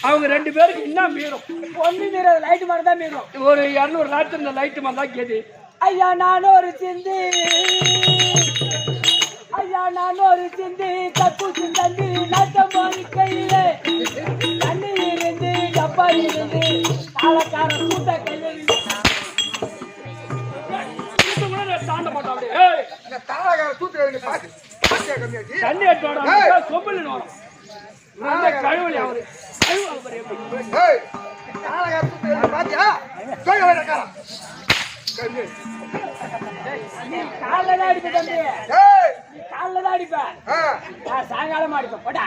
அவங்க ரெண்டு பேருக்கு இன்னும் மீறும் ஒண்ணு மீறது லைட் மாதிரி தான் மீறும் ஒரு 200 லைட் இந்த லைட் மாதிரி தான் கேது ஐயா நான் ஒரு சிந்தி தப்பு சிந்தி நட்டமான கையில தண்ணி இருந்து டப்பா இருந்து காலக்கார கூட்ட கையில தாண்ட மாட்டோம் தண்ணி எடுத்து சொம்பல் வரும் கழுவலி அவரு காலைல அடிப்பேன் சாயங்காலம் அடிப்பேன் போட்டா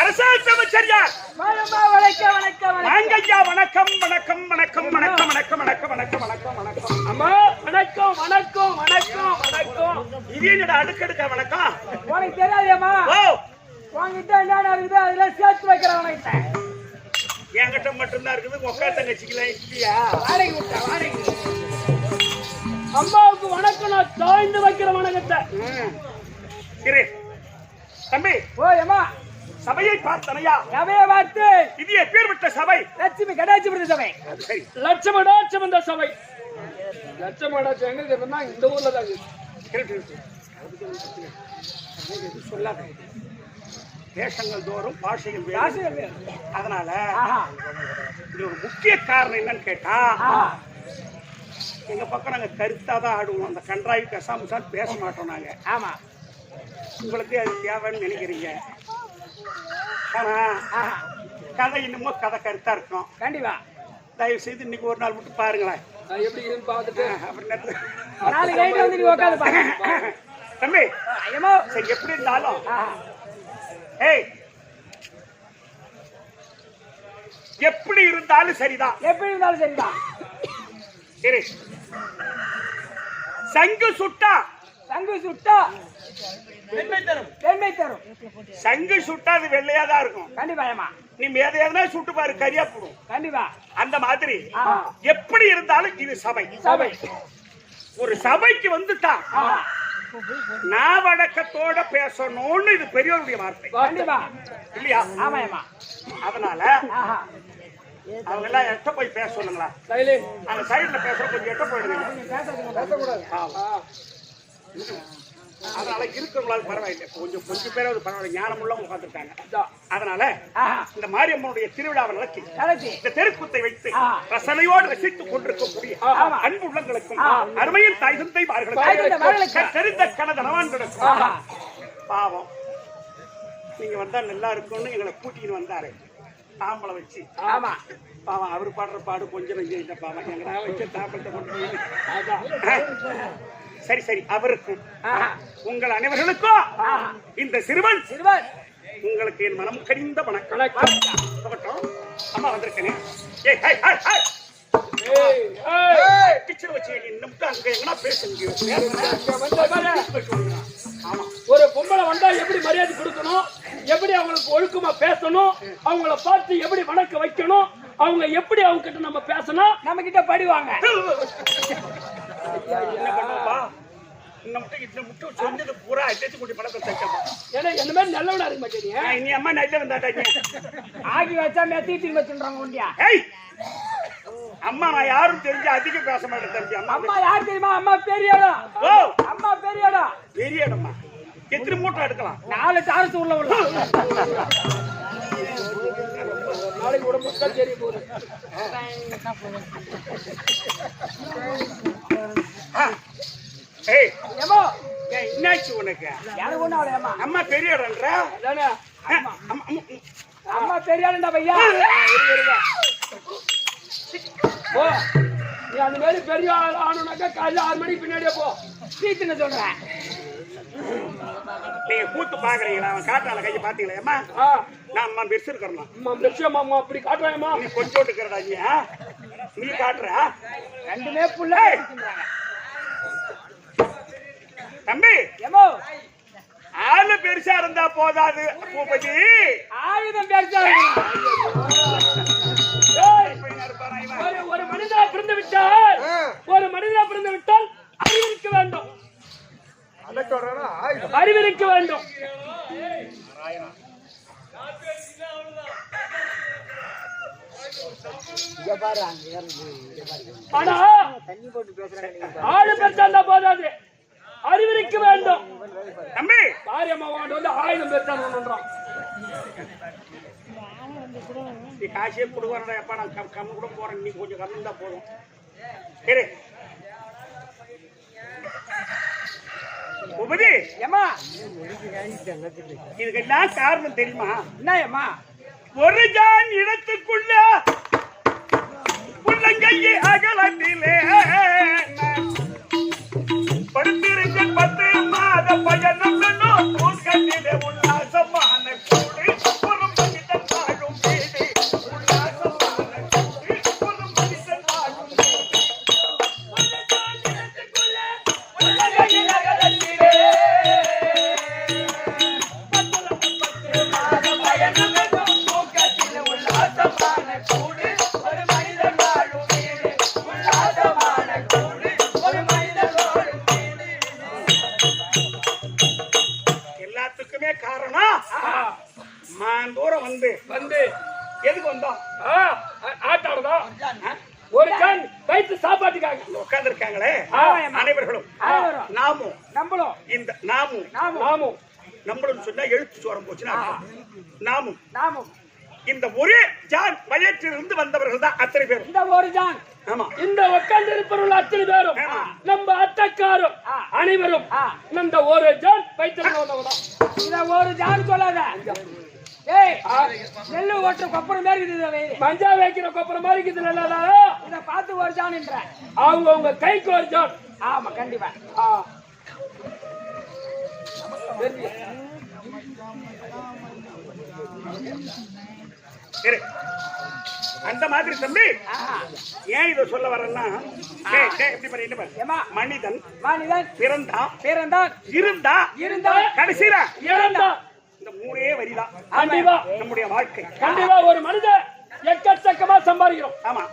அரசாங்க அமைச்சரியார் வணக்கம் வணக்கம் ஐயா வணக்கம் வணக்கம் வணக்கம் வணக்கம் வணக்கம் வணக்கம் வணக்கம் வணக்கம் வணக்கம் அம்மா வணக்கம் வணக்கம் வணக்கம் வணக்கம் இது என்னோட அடுக்கடுக்க வணக்கம் உனக்கு தெரியாதேம்மா உங்ககிட்ட என்னென்ன இருக்குது அதெல்லாம் சேர்த்து வைக்கிறேன் உனக்கிட்ட என்கிட்ட மட்டும்தான் இருக்குது உக்கா தங்கச்சிக்கலாம் இல்லையா வாடகை விட்டா வாடகை அம்மாவுக்கு வணக்கம் நான் தாழ்ந்து வைக்கிற வணக்கத்தை இரு தம்பி ஓயம்மா சபையை பார்த்தனையா சபையை பார்த்து இது எப்பேற்பட்ட சபை லட்சுமி கடாட்சி சபை லட்சமடாட்சம் இந்த சபை லட்சமடாட்சம் எங்க இருக்குன்னா இந்த ஊர்ல தான் சொல்லாத தேசங்கள் தோறும் பாஷைகள் வேறு அதனால இது ஒரு முக்கிய காரணம் என்னன்னு கேட்டா எங்க பக்கம் நாங்க கருத்தாதான் ஆடுவோம் அந்த கன்றாய் கசாமுசான் பேச மாட்டோம் நாங்க ஆமா உங்களுக்கு அது தேவைன்னு நினைக்கிறீங்க ஆனா கதை இன்னமும் கதை கருத்தா இருக்கும் கண்டிப்பா தயவு செய்து இன்னைக்கு ஒரு நாள் மட்டும் பாருங்களேன் எப்படி இருந்து பார்த்துட்டு அப்புறம் தம்பி சரி எப்படி இருந்தாலும் எப்படி இருந்தாலும் சரிதான் சரி சங்கு சுட்டா சங்கு சுட்டா அது வெள்ளையாதான் இருக்கும் கண்டிப்பா நீ எதையா சுட்டு பாரு கரியா போடும் கண்டிப்பா அந்த மாதிரி எப்படி இருந்தாலும் இது சபை ஒரு சபைக்கு வந்துட்டா நான் வழக்கத்தோட பேசணும்னு இது பெரியவருடைய வார்த்தை இல்லையா அதனால அவங்க எல்லாம் எட்ட போய் பேச சொல்லுங்களா அந்த சைடுல பேசுற கொஞ்சம் எட்ட போயிடுங்க அதனால இருக்கிறவங்களால பரவாயில்லை, கொஞ்சம் கொஞ்சம் பேராவது பரவாயில்ல, ஞானம் உள்ளவங்க உட்கார்ந்துருக்காங்க. அதனால இந்த மாரியம்மனுடைய திருவிழாவை நடத்தி இந்த தெருக்கூத்தை வைத்து ரசனையோடு ரசித்துக் கொண்டிருக்கக்கூடிய அன்பு உள்ளங்களுக்கும் அருமையில் தாய் தந்தை மார்களுக்கும் தெரிந்த கணதனவான்களுக்கும் பாவம் நீங்க வந்தா நல்லா இருக்கும்னு எங்களை கூட்டிட்டு வந்தாரு தாம்பளை வச்சு. ஆமா பாவம் அவரு பாடுற பாடு கொஞ்சம் இந்த பாவம் எங்கடா வச்சு தாம்பளத்தை கொண்டு போய். சரி சரி, அவருக்கும் உங்கள் அனைவர்களுக்கும் இந்த சிறுவன் உங்களுக்கு என் மனம் கடிந்த வணக்கம். அம்மா வந்திருக்கேன். ஒரு பொம்பளை வந்தா எப்படி மரியாதை கொடுக்கணும், எப்படி அவங்களுக்கு ஒழுக்கமா பேசணும், அவங்கள பார்த்து எப்படி வணக்கம் வைக்கணும், அவங்க எப்படி அவங்க கிட்ட நம்ம பேசணும், நம்ம கிட்ட படிவாங்க. என்ன பண்ணுவா இந்த முட்டை சொன்னது பூரா அடிச்சு கூட்டி பழக்கம் தைக்கமா. ஏன்னா என்ன மாதிரி நல்லவனா இருக்க மாட்டேங்க. நீ அம்மா நல்ல வந்தாட்டாங்க ஆகி வச்சா மெத்தி திரும்ப வச்சுன்றாங்க உண்டியா. அம்மா நான் யாரும் தெரிஞ்சு அதிக பேச மாட்டேன் தெரிஞ்சு. அம்மா யார் தெரியுமா? அம்மா பெரிய இடம். ஓ அம்மா பெரிய இடம். பெரிய இடமா? எத்தனை மூட்டை எடுக்கலாம்? 4 டாரஸ் உள்ள விடலாம். நாளைக்கு உடம்பு தான் தெரிய போகுது. ஏய் ஏமா என்னாச்சு உனக்கு? எனக்கு ஒண்ணு ஆகலையம்மா. அம்மா பெரிய இடம்ன்ற அம்மா பெரிய இடம்டா பையா. போ நீ அந்த மாதிரி பெரிய ஆள் ஆனோனாக்கா காலையில் 6 மணிக்கு பின்னாடியே போ. சீத்துன்னு சொல்றேன். நீங்க கூத்து பாக்குறீங்களா? அவன் காட்டால கையை பாத்தீங்களா? அம்மா நான் அம்மா பெருசு இருக்கிறோம். அம்மா பெருசு அம்மா அப்படி காட்டுவேம்மா. நீ கொஞ்சோட்டு இருக்கிறடா நீ காட்டுற ரெண்டுமே புள்ள. தம்பி ஏமோ ஆளு பெருசா இருந்தா போதாது பூபதி, ஆயுதம் பெருசா ஒரு மனிதா பிறந்து விட்டால் அறிவிருக்க வேண்டும். அறிவிருக்க வேண்டும். ஆனா ஆளு பெருசா இருந்தா போதாது, அறிவிருக்க வேண்டும். தம்பி பாரியம்மா வந்து ஆயுதம் பெருசா ஒன்றான். நீ காசியே கொடுக்குறா எப்பா, நான் கம்மி கூட போறேன், நீ கொஞ்சம் கம்மி தான் போதும். சரி பூபதி, ஏமா இதுக்கெல்லாம் காரணம் தெரியுமா? என்ன ஏமா? ஒரு ஜான் இடத்துக்குள்ள உள்ளங்கையை அகலத்திலே படுத்திருக்க 10 மாத பயணம் கட்டிலே உல்லாசமான கூடி ஒரு மனிதன் வாழும் வீடு. உல்லாசமான கூடி ஒரு மனிதன் வாழும் வீடு. உள்ளங்கையை அகலத்திலே 10 மாத பயணம் கட்டிலே உல்லாசமான கூடி ஒரு மனிதன் வாழும் வீடு. உல்லாசமான கூடி ஒரு மனிதன் வாழும் வீடு. எல்லாத்துக்குமே காரணம் மாந்தூரம் வந்து எதுக்கு வந்தோம்? ஆட்டாடுதா ஒரு கண் வைத்து சாப்பாட்டுக்காக உட்கார்ந்து இருக்காங்களே அனைவர்களும் நாமும் நம்மளும் இந்த நாமும் நம்மளும் சொன்னா எழுத்து சோரம் போச்சுன்னா நாமும் இந்த ஒரு ஜான் வயற்றிலிருந்து வந்தவர்கள் தான் அத்தனை பேரும். இந்த ஒரு ஜான், ஆமா, இந்த உட்கார்ந்து இருப்பவர்கள் அத்தனை பேரும் நம்ம அத்தக்காரும் அனைவரும் இந்த ஒரு ஜான் வயிற்றிலிருந்து வந்தவங்க தான். இத ஒரு ஜான் சொல்லாத. ஏய் நெல்லு ஓட்டுற கொப்பரம் மாதிரி இருக்குது, மஞ்சா வைக்கிற கொப்பரம் மாதிரி இருக்குது. நல்லதா இத பார்த்து ஒரு ஜான் என்ற அவங்க கைக்கு ஒரு ஜான். ஆமா கண்டிப்பா. அந்த மாதிரி தம்பி ஏன் இதை சொல்ல வரேன்னா, மனிதன் பிறந்தான் இருந்தான் கடைசியில இறந்தான். இந்த 3 வரிதான் கண்டிப்பா நம்முடைய வாழ்க்கை. கண்டிப்பா ஒரு மனிதன் எக்கச்சக்கமா சம்பாதிக்கிறோம். ஆமா,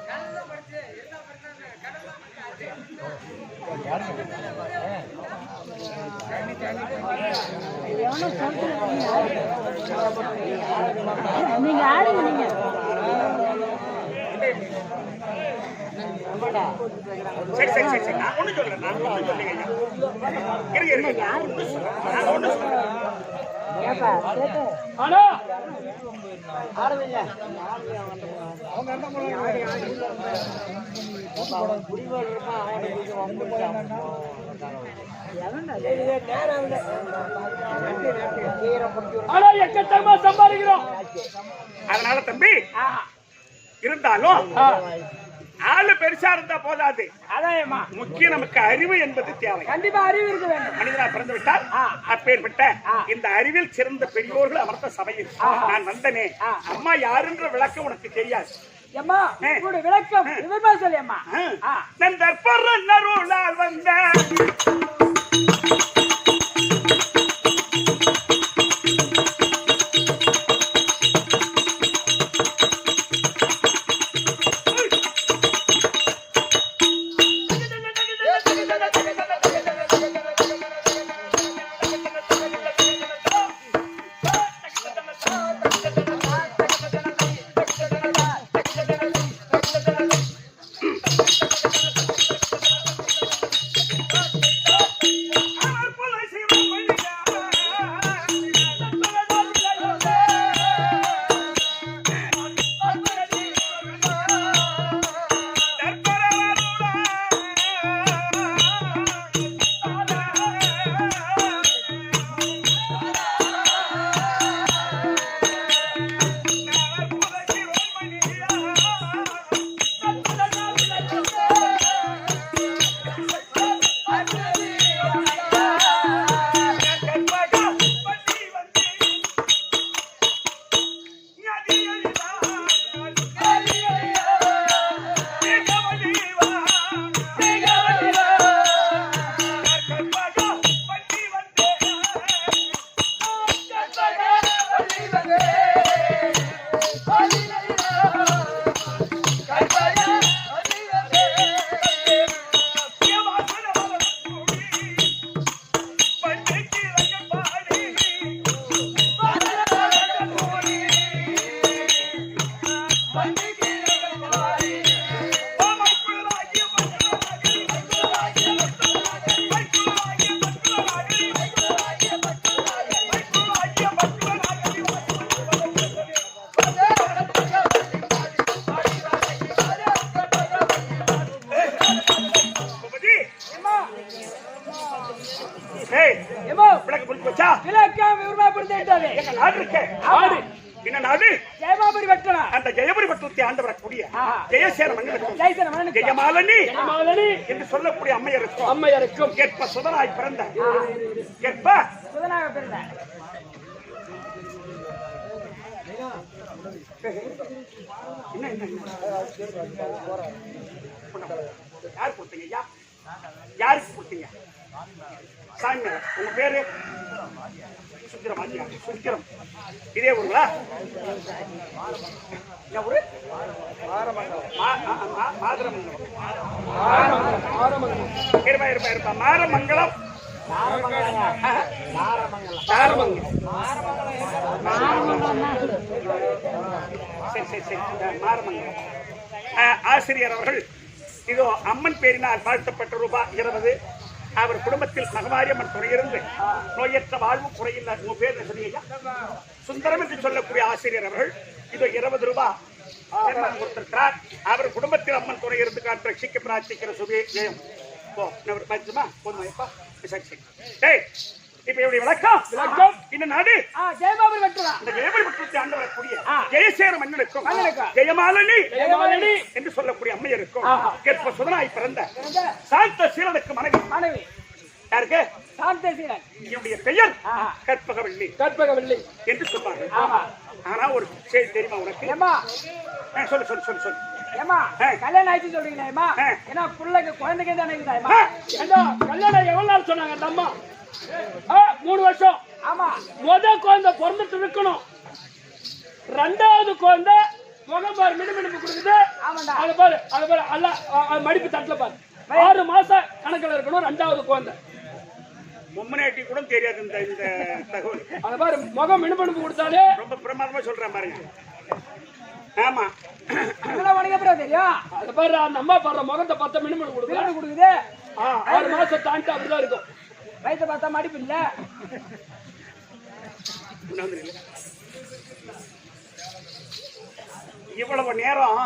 நீங்க ஆடுங்க. நீங்க சரி சரி சரி சரி நான் ஒண்ணு சொல்றேன் நான் ஒண்ணு சொல்லுங்க ஐயா இருங்க நான் ஒண்ணு சொல்றேன் ஆனா ஆனா எக்கச்சக்கமா சம்பாதிக்கிறோம். அதனால தம்பி இருந்தாலும் ஆளு பெருசா இருந்தா போதாது. அதான்மா முக்கியம் நமக்கு அறிவு என்பது தேவை. கண்டிப்பா அறிவு இருக்க வேண்டும். மனிதனா பிறந்து விட்டால் அப்பேற்பட்ட இந்த அறிவில் சிறந்த பெரியோர்கள் அமர்ந்த சபையில் நான் வந்தனே. அம்மா யாருன்ற விளக்கம் உனக்கு தெரியாது. அம்மா உங்களுடைய விளக்கம் விவரமா சொல்லி அம்மா. நான் தற்பொரு நருளால் வந்த என்று சொல்லக்கூடிய அம்மையருக்கும் கேட்ப சுதனாய் பிறந்த கேட்ப சுதனாக பிறந்த யார் கொடுத்தீங்க ஐயா? யாருக்கு கொடுத்தீங்க? சாமி உங்க பேரு சுக்கிரம். சுக்கிரம் இதே ஊருங்களா? ஊரு இருப்பா மாரமங்கலம். சரி சரி சரி மாரமங்கலம். ஆசிரியர் அவர்கள் இதோ அம்மன் பேரினால் வாழ்த்தப்பட்ட ரூபாய் 20. அவர் குடும்பத்தில் மகமாரியம்மன் துணையிருந்து நோயற்ற வாழ்வு குறையில்லை. உங்க பேர் சொன்னீங்க சுந்தரம் என்று சொல்லக்கூடிய ஆசிரியர் அவர்கள் இதோ 20 ரூபாய் கொடுத்திருக்கிறார். அவர் குடும்பத்தில் அம்மன் துணை இருந்து காற்று ரட்சிக்க பிரார்த்திக்கிற சுபேஜயம். இப்ப எப்படி விளக்கம் இந்த நாடு ஜெயமாபுரி ஆண்டவரக்கூடிய ஜெயசேர மன்னனுக்கும் ஜெயமாலினி என்று சொல்லக்கூடிய அம்மையருக்கும் கேட்ப சுதனாய் பிறந்த சாந்த சீலனுக்கு மனைவி யாருக்கு? சாந்தசீலன். என்னுடைய பெயர் கற்பகவல்லி என்று சொல்வார்கள். ஆனா ஒரு செய்தி தெரியுமா உனக்கு? சொல்லு சொல்லு சொல்லு சொல்லு. கல்யாணம் ஆயிடுச்சு சொல்றீங்களா? ஏன்னா பிள்ளைக்கு குழந்தைங்க தானே இருக்குதா? கல்யாணம் எவ்வளவு நாள் சொன்னாங்க அந்த அம்மா? 3 வருஷம். ஆமா, முதல் குழந்தை பிறந்துட்டு இருக்கணும். 2வது குழந்தை முகம் பாரு மினுமினுப்பு கொடுக்குது. அது பாரு அல்ல மடிப்பு தட்டுல பாரு 6 மாசம் கணக்கில் இருக்கணும். 2வது குழந்தை மும்மனாட்டி கூட தெரியாது இந்த தகவல். அது பாரு முகம் மினுமினுப்பு கொடுத்தாலே ரொம்ப பிரமாதமா சொல்றேன் பாருங்க. ஆமா அதெல்லாம் உனக்கு எப்படி தெரியும்? அது பாரு அந்த அம்மா பாரு முகத்தை 10 மினிமம் கொடுக்குது. கொடுக்குது. 6 மாசம் தாண்டி அப்படிதான் இருக்கும். வயிற்ற பார்த்தா மடிப்பு இல்ல. இவ்வளவு நேரம்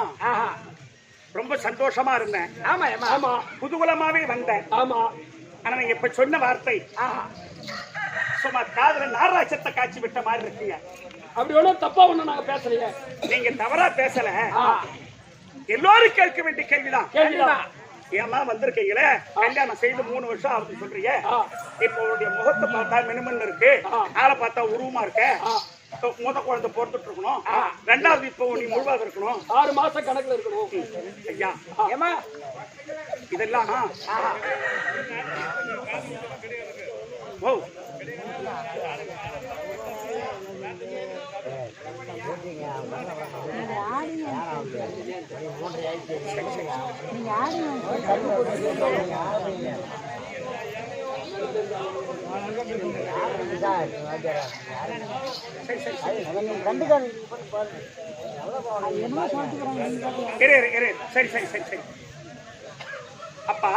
ரொம்ப சந்தோஷமா இருந்தேன். ஆமா ஆமா குதூகலமாவே வந்தேன். ஆமா ஆனா நீங்க இப்ப சொன்ன வார்த்தை சும்மா காதுல நாராட்சத்தை காட்சி விட்ட மாதிரி இருக்குங்க. அப்படி ஒண்ணும் தப்பா ஒண்ணும் நாங்க பேசலையே. நீங்க தவறா பேசல. எல்லாரும் கேட்க வேண்டிய கேள்விதான். கேள்விதான். ஏமா வந்திருக்கீங்களே கல்யாணம் செய்து 3 வருஷம் ஆகுது சொல்றீங்க. இப்ப உங்களுடைய முகத்தை பார்த்தா மினிமம் இருக்கு, ஆளை பார்த்தா உருவமா இருக்க. முத குழந்தை பொறுத்துட்டு இருக்கணும், 2வது இப்போ நீ முழுவாக இருக்கணும், 6 மாசம் கணக்குல இருக்கணும். ஐயா ஏமா இதெல்லாம் ஓ சரி சரி சரி சரி. அப்பா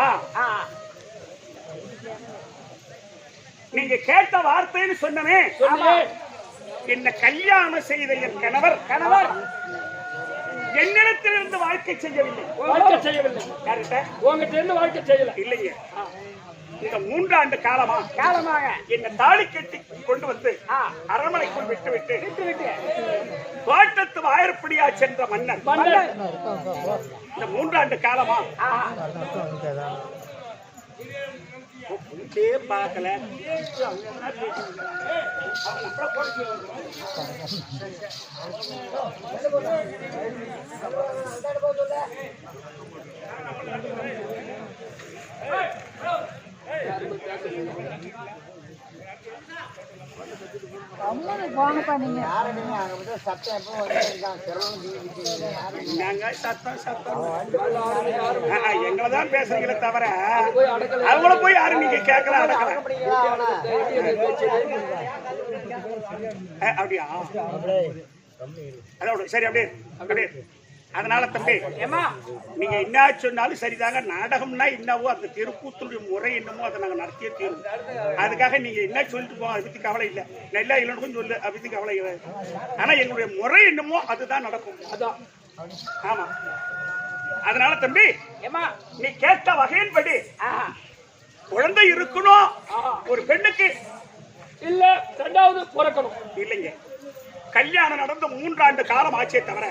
நீங்க கேட்ட வார்த்தைன்னு சொன்னமே, என்ன கல்யாணம் செய்த என் கணவர் என்னிடத்திலிருந்து வாழ்க்கை செய்யவில்லை. வாழ்க்கை செய்யவில்லை. யார்கிட்ட? உங்ககிட்ட இருந்து வாழ்க்கை செய்யல. இல்லையே. இந்த 3 ஆண்டு காலமாக என்ன தாலி கட்டி கொண்டு வந்து அரண்மனைக்குள் விட்டு தோட்டத்து வாயற்படியா சென்ற மன்னர் இந்த 3 ஆண்டு காலமா பார்க்கல. எங்களதான் பேசுறீங்களே தவிர அவங்கள போய் யாரும் நீங்க கேட்கல. அப்படியா? அதோட சரி அப்படியே அப்படியே. அதனால தம்பி நீங்க என்ன சொன்னாலும் சரிதாங்க. நாடகம்னா என்னவோ அந்த தெருக்கூத்துடைய முறை என்னமோ அதை நாங்க நடத்தியே தீரும். அதுக்காக நீங்க என்ன சொல்லிட்டு போங்க, அதை பத்தி கவலை இல்லை. நல்லா இல்லைன்னு சொல்லு, அதை பத்தி கவலை இல்லை. ஆனா எங்களுடைய முறை என்னமோ அதுதான் நடக்கும். அதான் ஆமா. அதனால தம்பி நீ கேட்ட வகையின்படி குழந்தை இருக்கணும் ஒரு பெண்ணுக்கு, இல்ல 2வது பிறக்கணும். இல்லைங்க, கல்யாணம் நடந்த 3 ஆண்டு காலம் ஆச்சே தவிர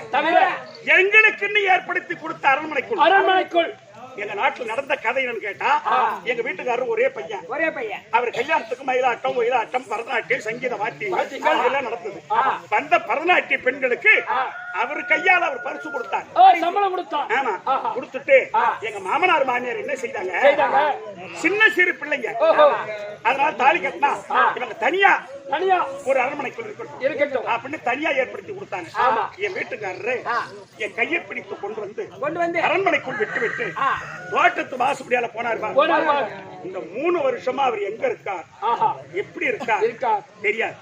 எங்களுக்குன்னு ஏற்படுத்தி கொடுத்த அரண்மனைக்குள் எங்க நாட்டுல நடந்த கதை என்னன்னு கேட்டா, எங்க வீட்டுக்காரர் ஒரே பையன். அவர் கல்யாணத்துக்கு மயிலாட்டம் ஒயிலாட்டம் பரதநாட்டியம் சங்கீத வாத்தியம் எல்லாம் நடந்தது. வந்த பரதநாட்டிய பெண்களுக்கு அவர் கையால அவர் பரிசு கொடுத்தார், சம்பளம் கொடுத்தார். ஆமா, கொடுத்துட்டு எங்க மாமனார் மாமியார் என்ன செய்தாங்க, சின்ன சிறு பிள்ளைங்க, அதனால தாலி கட்டினா இவங்க தனியா ஒரு அரண்மனைக்குள் இருக்கட்டும் அப்படின்னு தனியா ஏற்படுத்தி கொடுத்தாங்க. என் வீட்டுக்காரரு என் கையை பிடித்து கொண்டு வந்து அரண்மனைக்குள் விட்டு தோட்டத்து வாசுபடியால போனார். இந்த 3 வருஷமா அவர் எங்க இருக்கார், எப்படி இருக்கார் தெரியாது.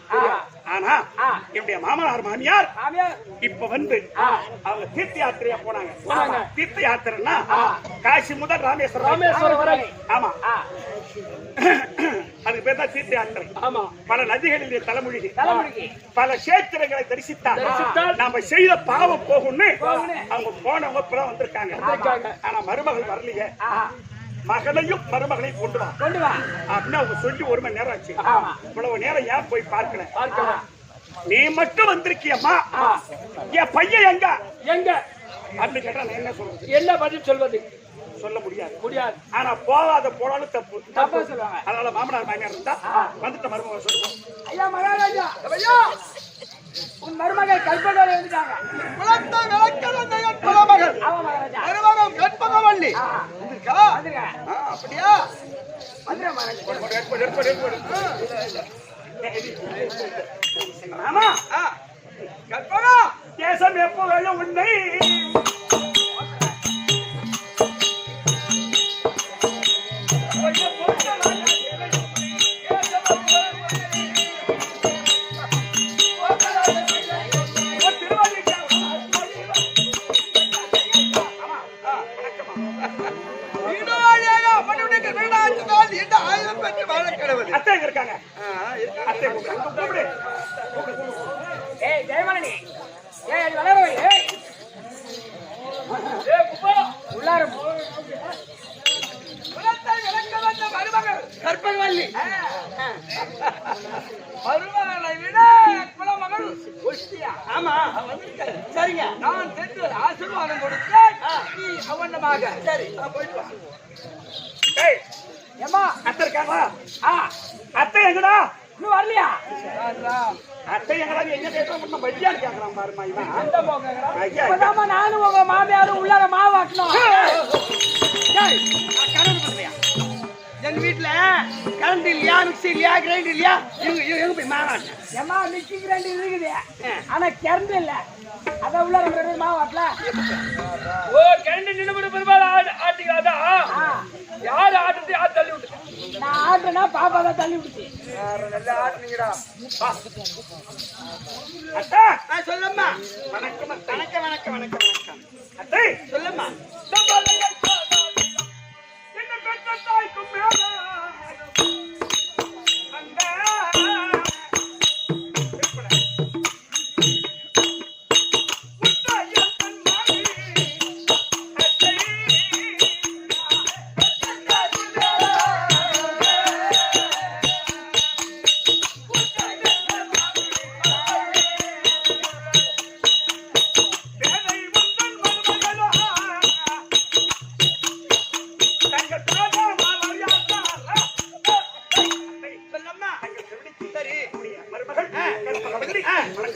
ஆனா என்னுடைய மாமனார் மாமியார் இப்ப வந்து அவங்க தீர்த்த யாத்திரையா போனாங்க. தீர்த்த யாத்திரைன்னா காசி முதல் ராமேஸ்வரம் வரை. ஆமா, அதுக்கு பேர் தான் தீர்த்த யாத்திரை. பல நதிகளிலே தலைமுழுகி பல கஷேத்திரங்களை தரிசித்தால் நாம செய்த பாவம் போகும்னு அவங்க போனவங்க இப்பதான் வந்திருக்காங்க. ஆனா மருமகள் வரலையே, மகளையும் மருமகளையும் கொண்டு வா அப்படின்னு அவங்க சொல்லி 1 மணி நேரம் ஆச்சு. இவ்வளவு நேரம் ஏன் போய் பார்க்கல? நீ மட்டும் வந்திருக்கியம்மா, என் பையன் எங்க அப்படின்னு கேட்டா நான் என்ன சொல்றது? என்ன பதில் சொல்வது? சொல்ல முடியாது. ஆனா போகாத போனாலும் தப்பு சொல்லுவாங்க. அதனால மாமனார் மாமியார் இருந்தா வந்துட்ட மருமகள் சொல்லுவோம். ஐயா மகாராஜா, உன் மருமகள் கல்பகவல்லி வந்துட்டாங்க. மருமகள் கல்பகவல்லி அப்படியா? மாமா கல்பகா, தேசம் எப்போ உன்னை விட குலமகள் ஒஷ்டியா? ஆமா வந்திருக்காரு. சரிங்க. நான் சென்று ஆசீர்வாதம் கொடுத்தேன். நீ அவனமாக சரி போயிட்டு வா. ஏய் ஏமா அத்தை இருக்காங்களா? ஆ அத்தை எங்கடா? இன்னும் வரலையா? அத்தை எங்கடா? எங்க கேட்க மட்டும் பையான்னு கேட்கறான் பாருமா இவன். அந்த போங்கடா. ஐயா, இப்பதாம்மா நானும் உங்க மாமியாரும் உள்ளார மாவாட்டணும். ஏய், நான் கனவு பண்றியா? எங்க வீட்டுல கரண்ட் இல்லையா, மிக்ஸி இல்லையா, கிரைண்டர் இல்லையா, எங்க போய் மாவாட்ட. ஏமா மிக்சி கிரைண்டர் இருக்குது, ஆனா கரண்ட் இல்ல. அத உள்ளார ரெண்டு பேரும் மாவாட்டல. ஓ கரண்ட் நின்று பெருமாள் ஆட்டிக்காதா? யாரு ஆட்டுறது? யார் தள்ளி விட்டு? நான் ஆட்டுனா பாப்பா தான் தள்ளி விட்டுச்சு. நல்லா ஆட்டுனீங்கடா. அத்தை சொல்லம்மா. வணக்கம் அத்தை. வணக்கம் வணக்கம் வணக்கம் வணக்கம். அத்தை சொல்லம்மா. என்ன பெற்ற தாய்க்கும் மேல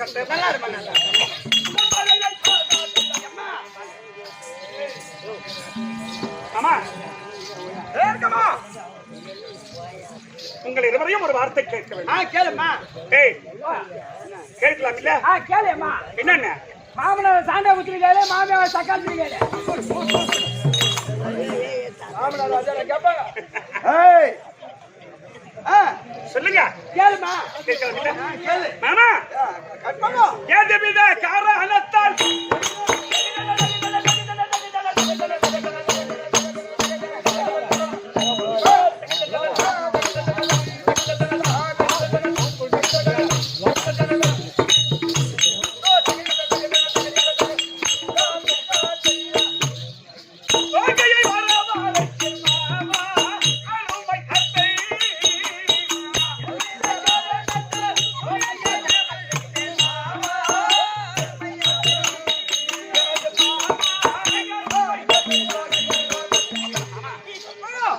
அந்த நல்லா இருமா. ஆமா ஏற்கமா உங்கள் இருவரையும் ஒரு வார்த்தை கேட்க வேண்டும். கேளுமா. ஏய் கேட்கலாம் இல்ல? கேளுமா. என்னென்ன? மாமனார் சாண்டா குத்திருக்காரு, மாமியார் தக்காளி திரிக்காரு. மாமனார் ராஜா கேப்பாங்க. ஏய் சொல்லுங்க. கேளுமா. கேட்கலாம் இல்ல? கேளு. மாமா கட்பகோ. ஏதேவித காரணத்தால்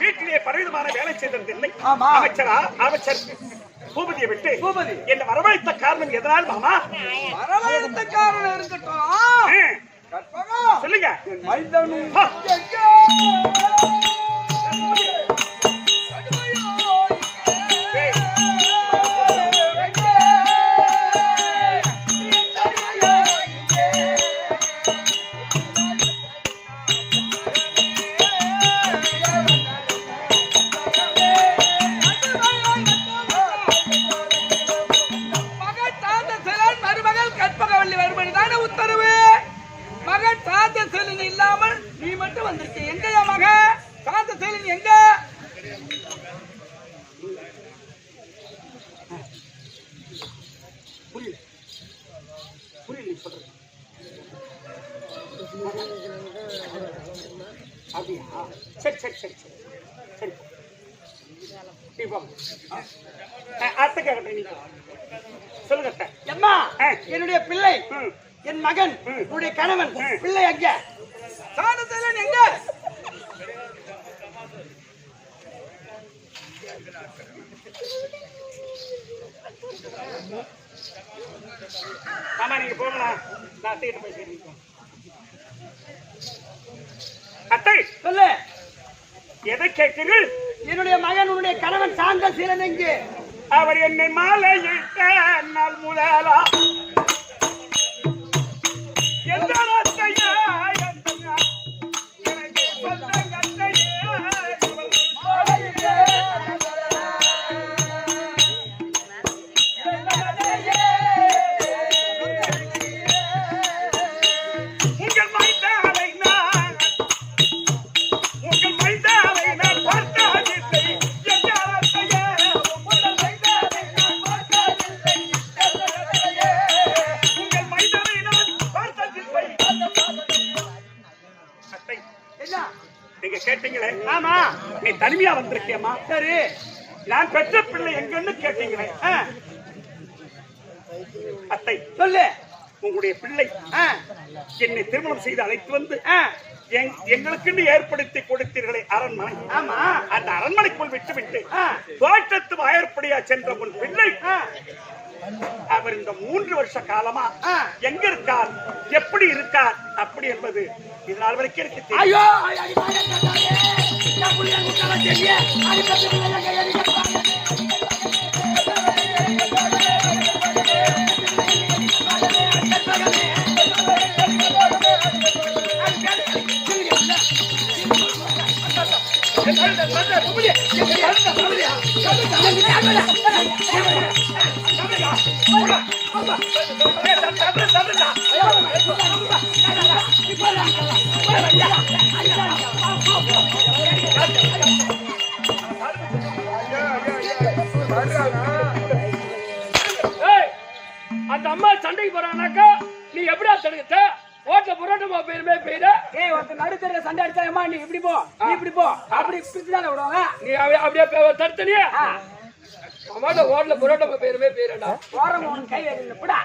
வீட்டிலே பலவிதமான வேலை செய்திருந்தில்லை. ஆமா. அமைச்சர் பூபதியை விட்டு பூபதி என்ன வரவழைத்த காரணம் எதனால் மாமா? வரவழைத்த காரணம் இருக்கட்டும். கட்பகோ. சொல்லுங்க. மைந்தனும் ஆ. ஏய், மகன் சாந்த செலன் மருமகள் கற்பகவல்லி வரும்படி தானே உத்தரவு. மகன் சாந்த செலன் இல்லாமல் நீ மட்டும் வந்திருக்க. எங்கயா மகன் சாந்த செலன் எங்க? புரியல சொல்றேன். அப்படியா? சரி சரி சரி சரி சரி நீ போ. அத்தை கேட்கட்டும் நீங்க சொல்லுங்க அத்தை. அம்மா ஆ. என்னுடைய பிள்ளை, ம். என் மகன், என்னுடைய கணவன், பிள்ளை எங்க? சாந்த செலன் எங்க? ஆமா நீங்க போகலாம். நான் அத்தைகிட்ட போய் சேர்ந்துக்கோ. அத்தை சொல்லு. எதை கேட்கிறீர்கள்? என்னுடைய மகன், உன்னுடைய கணவன் சாந்த சீலன் எங்கே? அவர் என்னை மாலையிட்ட நாள் முதலா எந்த அத்தையா எனக்கு சொந்த அத்தையா உங்கள் மைந்தாவை நான் பார்த்ததில்லை எந்த அத்தையா உங்கள் மைந்தாவை நான் பார்த்ததில்லை. அத்தை என்ன? நீங்க கேட்டீங்களே, ஆமா. நீ தனிமையா வந்திருக்கியம்மா. சரி. நான் பெற்ற பிள்ளை எங்கன்னு கேட்டீங்களே, அத்தை சொல்லு. உங்களுடைய பிள்ளை ஆ, என்னை திருமணம் செய்து அழைத்து வந்து ஆ, எங்களுக்குன்னு ஏற்படுத்தி கொடுத்தீர்களே அரண்மனை, ஆமா. அந்த அரண்மனைக்குள் விட்டுவிட்டு ஆ, தோட்டத்து வாயற்படியா சென்ற உன் பிள்ளை ஆ, அவர் இந்த 3 வருஷ காலமா ஆ. எங்க இருக்கார், எப்படி இருக்கார் அப்படி என்பது இதனால் வரைக்கும் எனக்கு தெரியும். ஐயோ, அடி வாங்க கட்டாயே. நான் புள்ளைய கூட்டவா தெரிய. அடி பத்து பிள்ளைய கையடி கட்டாங்க. ஏய், அந்த அம்மா சண்டைக்கு போறானாக்கா நீ எப்படியா தடுக்கத்த? ஓட்ட புரோட்டமா பேருமே பேரு. ஏய், ஒருத்தர் நடுத்தர சண்டை அடிச்சாயம்மா, நீ இப்படி போ, நீ இப்படி போ, அப்படி பிடிச்சுதானே விடுவாங்க. நீ அப்படியே தடுத்தனியா? அம்மாட்ட ஓட்டல புரோட்டமா பேருமே பேருடா. ஓரம் உன் கை வைப்படா.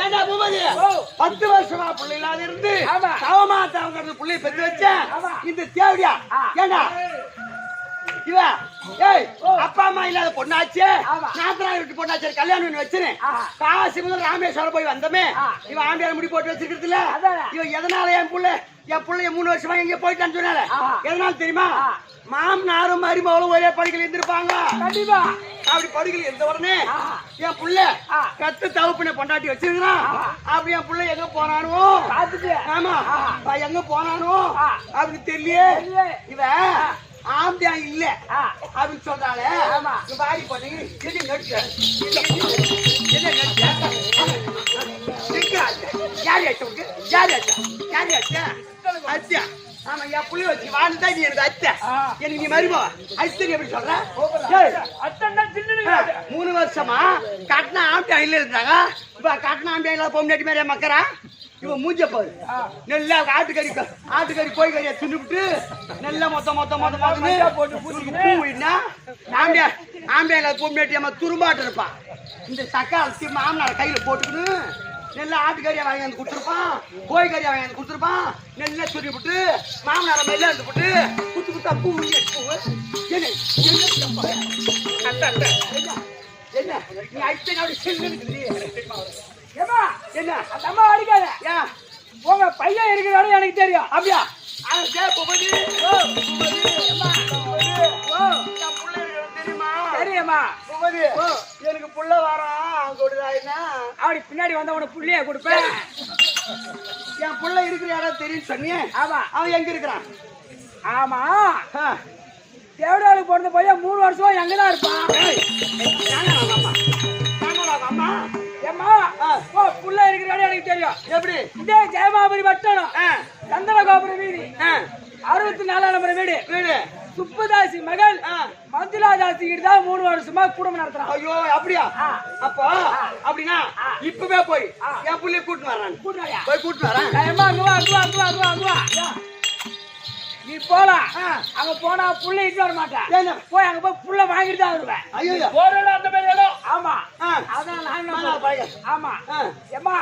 ஏண்டா பூபதி, 10 வருஷமா புள்ளை இல்லாத இருந்து ஆமா. தவமா தவங்கிறது புள்ளைய பெற்று வச்சேன். ஆமா. இந்த தேவடியா ஏண்டா இவ ஏய் அப்பா அம்மா இல்லாத பொண்ணாச்சு, ஆமா. நாத்தனா விட்டு பொண்ணாச்சு, கல்யாணம் பண்ணி வச்சிரு. காசி முதல் ராமேஸ்வரம் போய் வந்தமே, இவ ஆம்பியார் முடி போட்டு வச்சிருக்கிறதுல அதானே. இவ எதனால என் புள்ளைய 3 வருஷமா எங்க போயிட்டான்னு சொன்னால எதனால தெரியுமா? மாமனாரும் மருமகளும் ஒரே படுக்கையில் இருந்திருப்பாங்க. கண்டிப்பா அப்படி படுக்கையில் இருந்த உடனே என் புள்ள கத்து தவப்பின பொண்டாட்டி வச்சிருக்கிறான். அப்படி என் புள்ள எங்க போனானோ பாத்துட்டு. ஆமா எங்க போனானோ அப்படி தெரியலையே. இவ ஆம்பியா இல்ல அப்படின்னு சொல்றாள. வாடி போனீங்க என்ன நடிச்ச யாரு அச்சவங்க யாரு யாரு அச்சா அச்சா. ஆமா என் புள்ளி வச்சு வாழ்ந்தா நீ எனக்கு அத்தை, எனக்கு நீ மருமவ அச்சரி எப்படி சொல்ற? அத்தன்னா சின்ன 3 வருஷமா கட்டின ஆம்பியா இல்ல இருந்தாங்க. இப்ப கட்டின ஆம்பியா இல்லாத பொம்னாட்டி மாதிரியா மக்கரா? இவன் மூஞ்ச பாரு, நல்லா ஆட்டுக்கறி கோழி கறியா தின்னுபிட்டு நல்லா மொத்த போட்டு பூவினா ஆம்பியா இல்லாத பொம்னாட்டி அம்மா துரும்பாட்டு இருப்பான். இந்த சக்காலத்தி மாமனார் கையில போட்டுக்கணும். நல்லா ஆட்டுக்கறியா வாங்கி வந்து கொடுத்துருப்பான், கோழி கறியா வாங்கி வந்து கொடுத்துருப்பான். நல்லா சொல்லி விட்டு மாமனார மெல்ல இருந்து போட்டு குத்து குத்தா பூ என்ன என்ன நீ அடிச்ச செல்லு. ஏமா, என்ன அந்த அம்மா அடிக்காத. ஏன் உங்க பையன் இருக்கிற இடம் எனக்கு தெரியும். அப்படியா? தெரியுமா? எனக்கு புள்ள வாரான் கொடுதாயினா அப்படி பின்னாடி வந்த உனக்கு புள்ளைய கொடுப்பேன். என் புள்ள இருக்கிற இடம் தெரியும் சொன்னியே. ஆமா. அவன் எங்க இருக்கிறான்? ஆமா, தேவடாளுக்கு பிறந்த பையன் 3 வருஷம் எங்கதான் இருப்பான். அம்மா ஏம்மா, புள்ள இருக்கிற இடம் எனக்கு தெரியும். எப்படி? இதே ஜெயமாபுரி பட்டணம் சந்தன கோபுரம் வீதி 64 நம்பர் வீடு. சுப்புதாசி மகள் மஞ்சுளாதாசி கிட்ட தான் 3 வருஷமா குடும்பம் நடத்துறான். ஐயோ அப்படியா? அப்போ அப்படின்னா இப்பவே போய் என் புள்ளைய கூட்டிட்டு வர்றான். போய் கூட்டிட்டு வரேன். நீ போலாம், அங்க போனா புள்ள இட்டு வர மாட்டேன். போய் அங்க போய் புள்ள வாங்கிட்டு தான் வருவேன். ஐயோ போறல அந்த மாதிரி இடம். ஆமா, அதான் நான் பழக. ஆமா ஏமா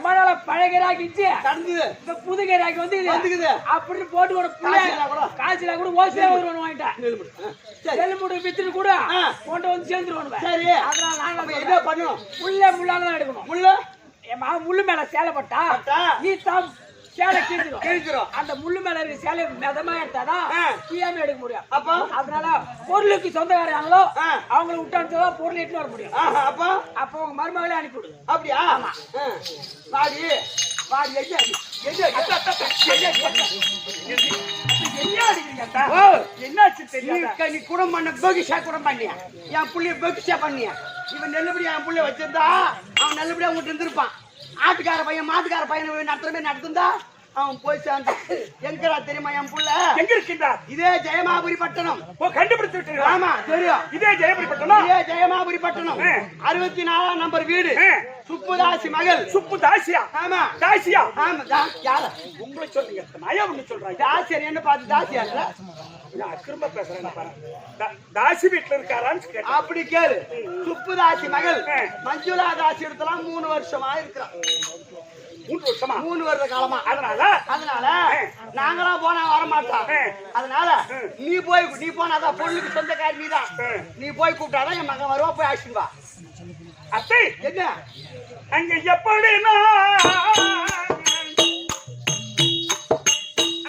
மணல பழகிறாக்கிச்சு கடந்தது இந்த புதுகராக்கி வந்துக்குது. அப்படி போட்டு ஒரு புள்ள காசுல கூட ஓசியா வருவானு வாங்கிட்டேன். செல்முடு வித்துட்டு கூட கொண்டு வந்து சேர்ந்துருவானுவேன். சரி, அதனால நாங்க என்ன பண்ணணும்? முள்ளால எடுக்கணும். முள்ள ஏமா முள்ளு மேல சேலை பட்டா நீ தான் சேலை கிழிச்சிரும். அந்த முள்ளு மேல இருக்க சேலை மிதமா எடுத்தாதான் தீயாம எடுக்க முடியும். அப்போ அதனால பொருளுக்கு சொந்தக்காரங்களோ அவங்களை விட்டான்னு பொருள் எட்டு வர முடியும். அப்போ உங்க மருமகளே அனுப்பிவிடு. அப்படியா? வாடி வாடி என்னாச்சு தெரியும்? நீ குடம் பண்ண பகிஷா குடம் பண்ணியா? என் புள்ளைய பகிஷா பண்ணியா? இவன் நல்லபடியா என் புள்ளைய வச்சிருந்தா அவன் நல்லபடியா உங்ககிட்ட இருந்திருப்பான். ஆட்டுக்கார பையன் மாட்டுக்கார பையனை நடத்துறமே நடத்துந்தா அவன் போய் சேர்ந்து எங்கடா தெரியுமா? என் புள்ள எங்க இருக்கின்றார்? இதே ஜெயமாபுரி பட்டணம். கண்டுபிடிச்சு விட்டீங்களா? ஆமா தெரியும். இதே ஜெயபுரி பட்டணம். இதே ஜெயமாபுரி பட்டணம் 64 நம்பர் வீடு. சுப்புதாசி மகள். சுப்பு தாசியா? ஆமா தாசியா? ஆமா யார உங்களை சொல்றீங்க? நான் ஒண்ணு சொல்றேன். தாசியர் என்ன பார்த்து தாசியா நான் திரும்ப பேசுறேன் பாரு. தாசி வீட்டுல இருக்காரான்னு கேட்டேன். அப்படி கேளு. சுப்புதாசி மகள் மஞ்சுளா தாசி இடத்துலாம் 3 வருஷமா இருக்கிறான். 3 வருஷமா? 3 வருட காலமா. அதனால நாங்களாம் போனா வரமாட்டோம். அதனால நீ போனாதான் பொண்ணுக்கு சொந்தக்காரி நீதான். நீ போய் கூப்பிட்டாதான் என் மகன் வருவா, போய் அழைச்சிட்டு வா. அத்தை என்ன அங்க எப்படின்னா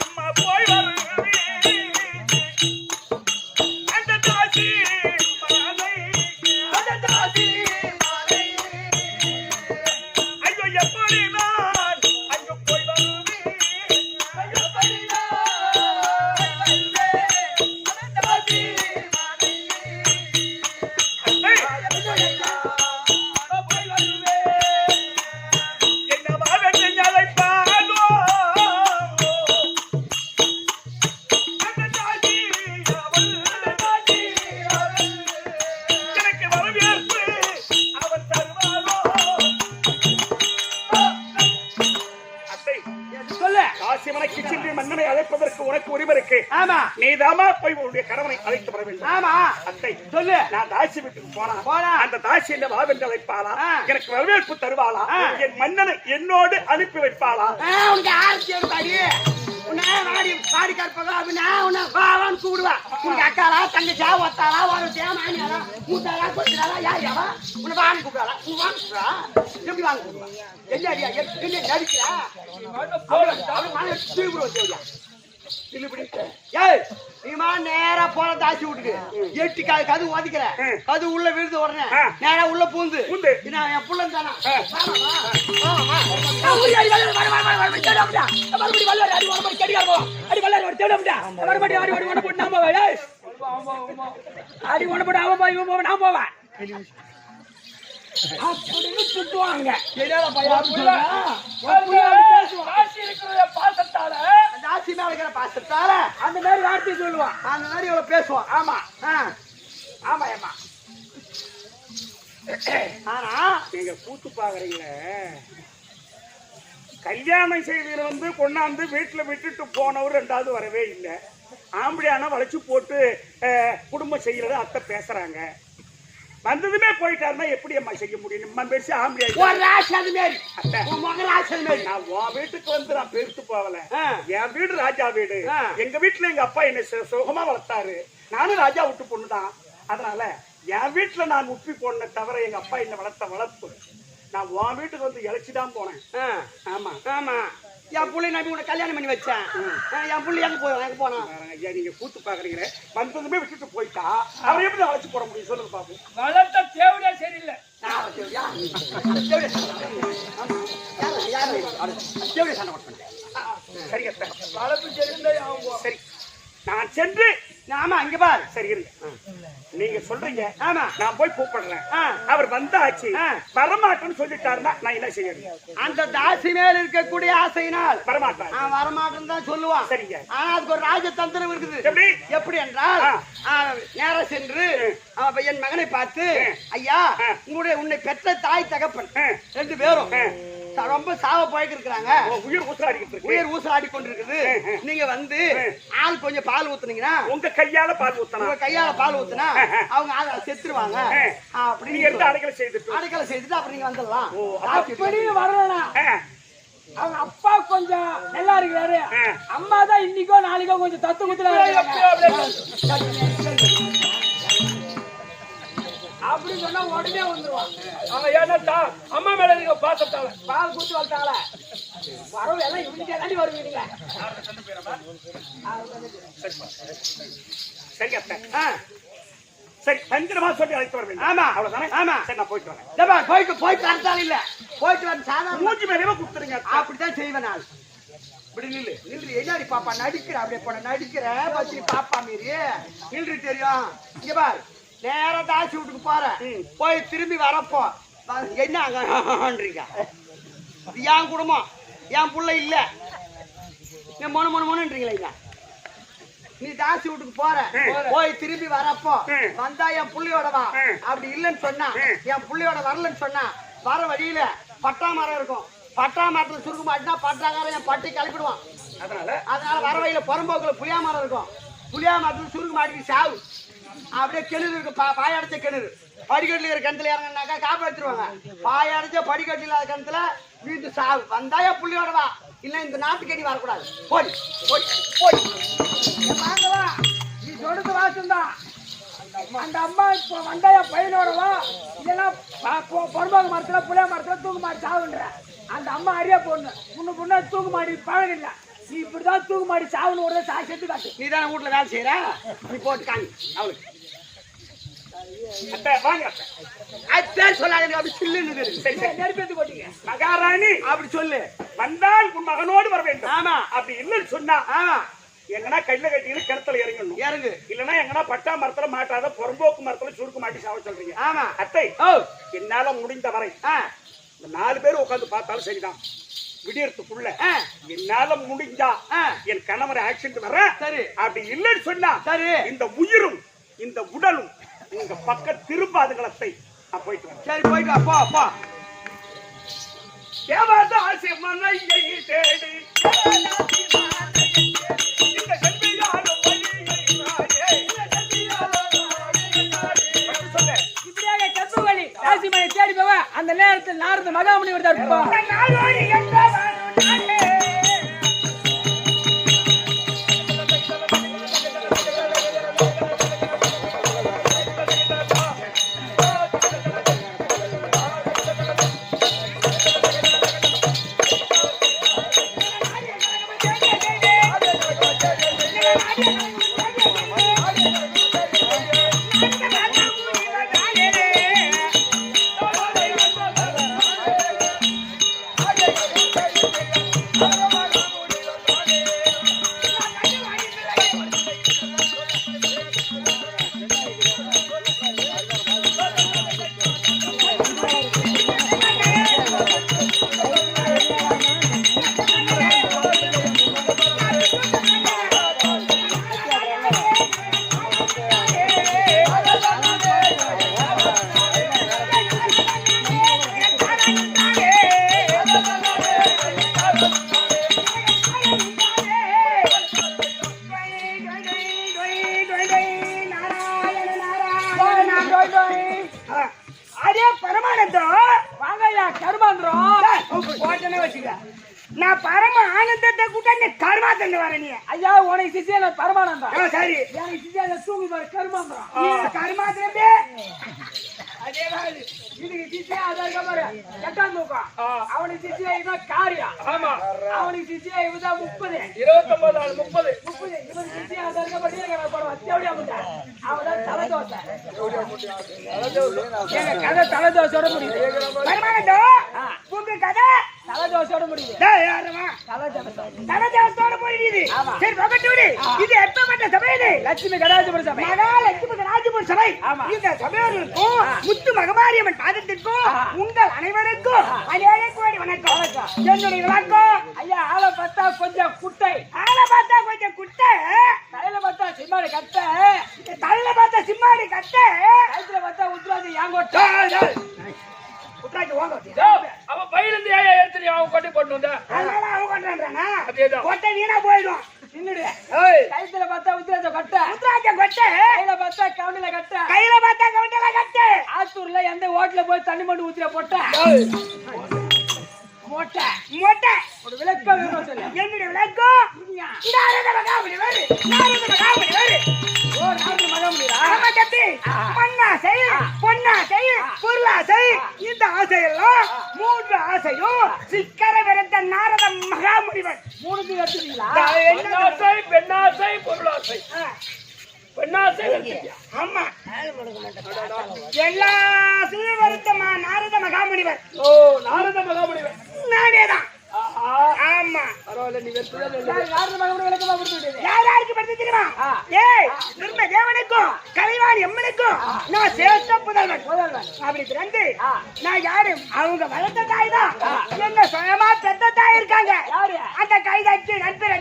அம்மா போய் வருவேன் அந்த தாசி மகளை, அந்த தாசி மகளை. ஐயோ எப்படி நான் அங்க போய் வருவேன், எப்படி நான் வருவேன் அந்த தாசி மகளை. மன்னனை அழைப்பதற்கு உனக்கு உரிமை இருக்கு. ஆமா, நீதாமா போய் உன்னுடைய கணவனை அழைத்து வர வேண்டும். ஆமா அத்தை சொல்லு. நான் தாசி வீட்டுக்கு போனா அந்த தாசி என்ன வாவென்று அழைப்பாளா, எனக்கு வரவேற்பு தருவாளா, என் மன்னனை என்னோடு அனுப்பி வைப்பாளா? உனக்கு ஆர்த்தி எடுப்பாடி பாடி கற்பகம் அப்படின்னா உன்னை வாவான்னு கூடுவா. உனக்கு அக்காளா தங்கச்சா ஒத்தாளா வரத்தியா மாமியாரா மூத்தாளா கொத்தாளா யாரியாவா உன்னை வாங்க கூப்பிடாளா? உன் வாங்க கூப்பிடா எப்படி வாங்க கூப்பிடுவா? என்னடியா என்ன நடிக்கிறா? நீமா நேரா போன தாசி விட்டுக்கு எட்டி கது ஒதுக்கிற அது உள்ள விழுது உடனே நேரா உள்ள பூந்து என் புள்ள தானா அடி ஒண்ணு போட்டு அவன் போய் இவன் நான் போவேன் அப்படின்னு சுட்டுவாங்க. பாசத்தால தாசி மேல இருக்கிற பாசத்தால அந்த மாதிரி வார்த்தை சொல்லுவான், அந்த மாதிரி இவ்வளவு பேசுவான். ஆமா ஆமா ஆமா. ஆனா நீங்க கூத்து பாக்குறீங்களே, கல்யாணம் செய்வீர் வந்து கொண்டாந்து வீட்டுல விட்டுட்டு போனவர் 2வது வரவே இல்லை. ஆம்படியான வளைச்சு போட்டு குடும்பம் செய்யறது அத்தை பேசுறாங்க. வந்ததுமே போயிட்டாருன்னா எப்படி அம்மா செய்ய முடியும்? நம்ம பேசி ஆம்படியா நான் உன் வீட்டுக்கு வந்து நான் பெருத்து போகல. என் வீடு ராஜா வீடு. எங்க வீட்டுல எங்க அப்பா என்ன சுகமா வளர்த்தாரு. நானும் ராஜா விட்டு பொண்ணுதான். அதனால என் வீட்டுல நான் உப்பி போன தவிர எங்க அப்பா என்ன வளர்த்த வளர்ப்பு. நான் உன் வீட்டுக்கு வந்து இழைச்சிதான் போனேன். ஆமா ஆமா, என் புள்ளை நம்பி உன்னை கல்யாணம் பண்ணி வச்சேன். என் புள்ளை எங்க போனா? ஐயா நீங்க கூத்து பாக்குறீங்களே, வந்ததுமே விட்டுட்டு போயிட்டா அவரை எப்படி அழைச்சு போட முடியும்? சொல்லுங்க பாப்போம். வளர்த்த தேவையா சரியில்லை. சரி நான் சென்று ஆமா இங்க பாரு. சரி இருங்க, நீங்க சொல்றீங்க. ஆமா நான் போய் கூப்பிடுறேன். அவர் வந்தாச்சு வரமாட்டேன்னு சொல்லிட்டாருன்னா நான் என்ன செய்யணும்? அந்த தாசி மேல இருக்கக்கூடிய ஆசையினால் வரமாட்டான். வரமாட்டேன்னு தான் சொல்லுவான். சரிங்க. ஆனா அதுக்கு ஒரு ராஜதந்திரம் இருக்குது. எப்படி? எப்படி என்றால் நேர சென்று என் மகனை பார்த்து, ஐயா உன்னை பெற்ற தாய் தகப்பன் 2 பேரும் ரொம்ப சாவ போய்க்கு இருக்கிறாங்க. உயிர் ஊசலாடி கொண்டிருக்குது. நீங்க வந்து ஆள் கொஞ்சம் பால் ஊத்துனீங்கன்னா, உங்க கையால பால் ஊத்தணும். உங்க கையால பால் ஊத்துனா அவங்க செத்துருவாங்க. அப்படி அடைக்கலை செய்துட்டு அப்புறம் நீங்க வந்துடலாம். அப்படி வரலாம். அவங்க அப்பா கொஞ்சம் நல்லா இருக்கிறாரு, அம்மா தான் இன்னைக்கோ நாளைக்கோ கொஞ்சம் தத்து குத்துறாங்க. அப்படி சொன்னா உடனே வந்துருவான். அவன் ஏன்னா அம்மா மேல இருக்க பாசத்தால பால் குத்து வளர்த்தால வரவு எல்லாம் இவனுக்கே தாண்டி வருவீங்க. சரி அத்தை, சரி தந்திரமா சொல்லி அழைத்து வருவீங்க. ஆமா அவ்வளவுதானே? ஆமா சரி நான் போயிட்டு வரேன். போயிட்டு வரத்தாலும் இல்ல, போயிட்டு வர சாதாரண மூஞ்சி மேலே குடுத்துருங்க. அப்படித்தான் செய்வேன் நான். இப்படி நில்லு என்னடி பாப்பா நடிக்கிற, அப்படியே போன நடிக்கிற பத்தி பாப்பா மீறி நின்று தெரியும். இங்க பாரு, நேரா தாசி வீட்டுக்கு போற, போய் திரும்பி வரப்போ என்ன அங்கன்றீங்க? என் குடும்பம் என் புள்ள இல்ல, மொணுன்றீங்களா? நீ தாசி வீட்டுக்கு போற, போய் திரும்பி வரப்போ வந்தா என் புள்ளையோட வா. அப்படி இல்லைன்னு சொன்னா, என் புள்ளையோட வரலன்னு சொன்னா, வர வழியில பட்டா மரம் இருக்கும். பட்டா மரத்துல சுருக்க மாட்டினா பட்டாக்காரன் என் பட்டி கிளப்பிடுவான். அதனால வர வழியில புறம்போக்குல புளியா மரம் இருக்கும். புளியா மரத்துல சுருக்கு மாட்டி சாவு. அப்படியே கிணறு இருக்கு, பாயடைச்ச கிணறு. படிக்கட்டுல இருக்கிற கிணத்துல இறங்கினாக்கா காப்பாற்றிடுவாங்க. பாயடைச்ச படிக்கட்டு இல்லாத கிணத்துல வீட்டு சாவு. வந்தாயா புள்ளியோட வா, இல்ல இந்த நாட்டுக்கடி வரக்கூடாது. போடி போடி போடி. வாங்கவா, நீ சொல்றது வாசம்தான். அந்த அம்மா இப்போ வந்தாயா பையனோடவா, இதெல்லாம் பொறுப்பாக மரத்துல புளியா மரத்துல தூக்கு மாடி சாவுன்ற அந்த அம்மா அறியா பொண்ணு. முன்ன பொண்ணு தூக்கு மாடி பழகம் இல்லை. நீ இப்படிதான் தூக்கு மாடி சாவுன்னு ஒரு சாய் செத்து காட்டு. நீ தானே வீட்டுல வேலை செய்யற, நீ போட்டு காமி அவளுக்கு. அத்தை வாங்க அத்தை. அது பேர் சொல்லாத, அப்படி சில்லுன்னு சரி சரி. நெருப்பேத்து போட்டீங்க. மகாராணி அப்படி சொல்லு. வந்தால் உன் மகனோடு வர வேண்டும். ஆமா அப்படி இல்லைன்னு சொன்னா ஆமா எங்கன்னா கையில கட்டின்னு கிணத்துல இறங்கணும். இறங்கு. இல்லன்னா எங்கன்னா பட்டா மரத்துல மாட்டாத புறம்போக்கு மரத்துல சுருக்கு மாட்டி சாவ சொல்றீங்க. ஆமா அத்தை ஓ என்னால முடிந்த வரை இந்த 4 பேர் உட்காந்து பார்த்தாலும் சரிதான். விடியறதுக்குள்ள என்னால முடிஞ்சா என் கணவரை ஆக்சிடென்ட் வர சரி. அப்படி இல்லைன்னு சொன்னா சரி. இந்த உயிரும் இந்த உடலும் உங்க பக்கம் திரும்பாதுகளத்தை நான் போயிட்டு வரேன். சரி போயிட்டு வா, போ போ. தேவதாசி மனையை தேடி இந்த செல்வியாலும் இப்படியாக கற்பவழி ராசிமனை தேடி போவ அந்த நேரத்தில் நாரத மகாமுனி வருதா இருப்பா. அதே பரமானந்தம் வாங்கய்யா கருமாந்திரம் ஓட்டனே வச்சுக்க. நான் பரம ஆனந்தத்தை கூட நீ கருமாத்தந்து வர நீ. ஐயா உனக்கு சிசியா பரமானந்தம். சரி எனக்கு சிசியா தூங்கி பாரு கருமாந்திரம். கருமாத்திரமே அதே மாதிரி இதுக்கு சிசியா அதான் பாரு எட்டாம் தூக்கம். அவனுக்கு சிசியா இதான் காரியம். ஆமா அவனுக்கு சிசியா இவதான் 30 29 நாள் 30 இவன் சிசியா அதான் படி அத்தியாவடியா முட்டா அவதான் தலைதோசை. எங்க கதை தலைதோசையோட முடியுது. பரமானந்தம் உங்க கதை தலைதோசையோட முடியுது. தனதேவத்தோட போயிடுது. சரி பகட்டு விடு. இது எப்பப்பட்ட சபை இது? லட்சுமி கடாஜபுர சபை. மகாலட்சுமி கடாஜபுர சபை. இந்த சபையோருக்கும் முத்து மகமாரியம்மன் பாதத்திற்கும் உங்கள் அனைவருக்கும் அநேக கோடி வணக்கம். என்னுடைய வணக்கம். ஐயா ஆளை பார்த்தா கொஞ்சம் குட்டை, ஆளை பார்த்தா கொஞ்சம் குட்டை, தலையில பார்த்தா சிம்மாடி கட்ட, தலையில பார்த்தா சிம்மாடி கட்டை, கழுத்துல பார்த்தா உத்ராஜி யாங்கோட்டை. உட்ராஜி ஓங்கோட்டி. அவ பையிலிருந்து ஏன் எடுத்து அவன் கொட்டை போட்டு வந்த அதனால அவங்க கொண்டாடுறானா? அதேதான். கொட்டை வீணா போயிடும். நின்னுடு. கழுத்துல பார்த்தா உத்ராஜ கட்ட, உட்ராஜ கொட்டை, கையில பார்த்தா கவுண்டில கட்ட, கையில பார்த்தா கவுண்டல கட்டை. ஆத்தூர்ல எந்த ஹோட்டல்ல போய் தண்ணி மண்டு ஊத்திர போட்ட மொட்டை மொட்டை. ஒரு விளக்கம் வேணும் சொல்லு. என்னுடைய விளக்கம் நாரத மகாமுனி வேறு. நாரத மகாமுனி வேறு. ஓ நாரத மகாமுனிடா. ஆமா தம்பி. மண்ணாசை, பொன்னாசை, பொருளாசை, இந்த ஆசையெல்லாம் 3 ஆசையும் சிக்கர விரத்த நாரத மகாமுனிவன். 3 எடுத்துட்டீங்களா? பெண்ணாசை பெண்ணாசை பொருளாசை பெண்ணாசை ஆமா எல்லா ஆசையும் வருத்த நாரத மகாமுனிவர். ஓ நாரத மகாமுனிவர் நானேதான். ஆமா பரவாயில்ல நீ வெறுத்துதான் நாரத மகாமுனி விளக்கமா கொடுத்துட்டீங்க. யாருக்கு படுத்து தெரியுமா? ஏய் நிர்ம தேவனுக்கும் கலைவாணி அம்மனுக்கும் நான் சேஷ்ட புதல்வன். அப்படி பிறந்து நான் யாரு? அவங்க வளர்த்த தாய் தான். என்ன சுயமா பெத்த தாய் இருக்காங்க. யாரு? அந்த கைதாச்சு நண்பர்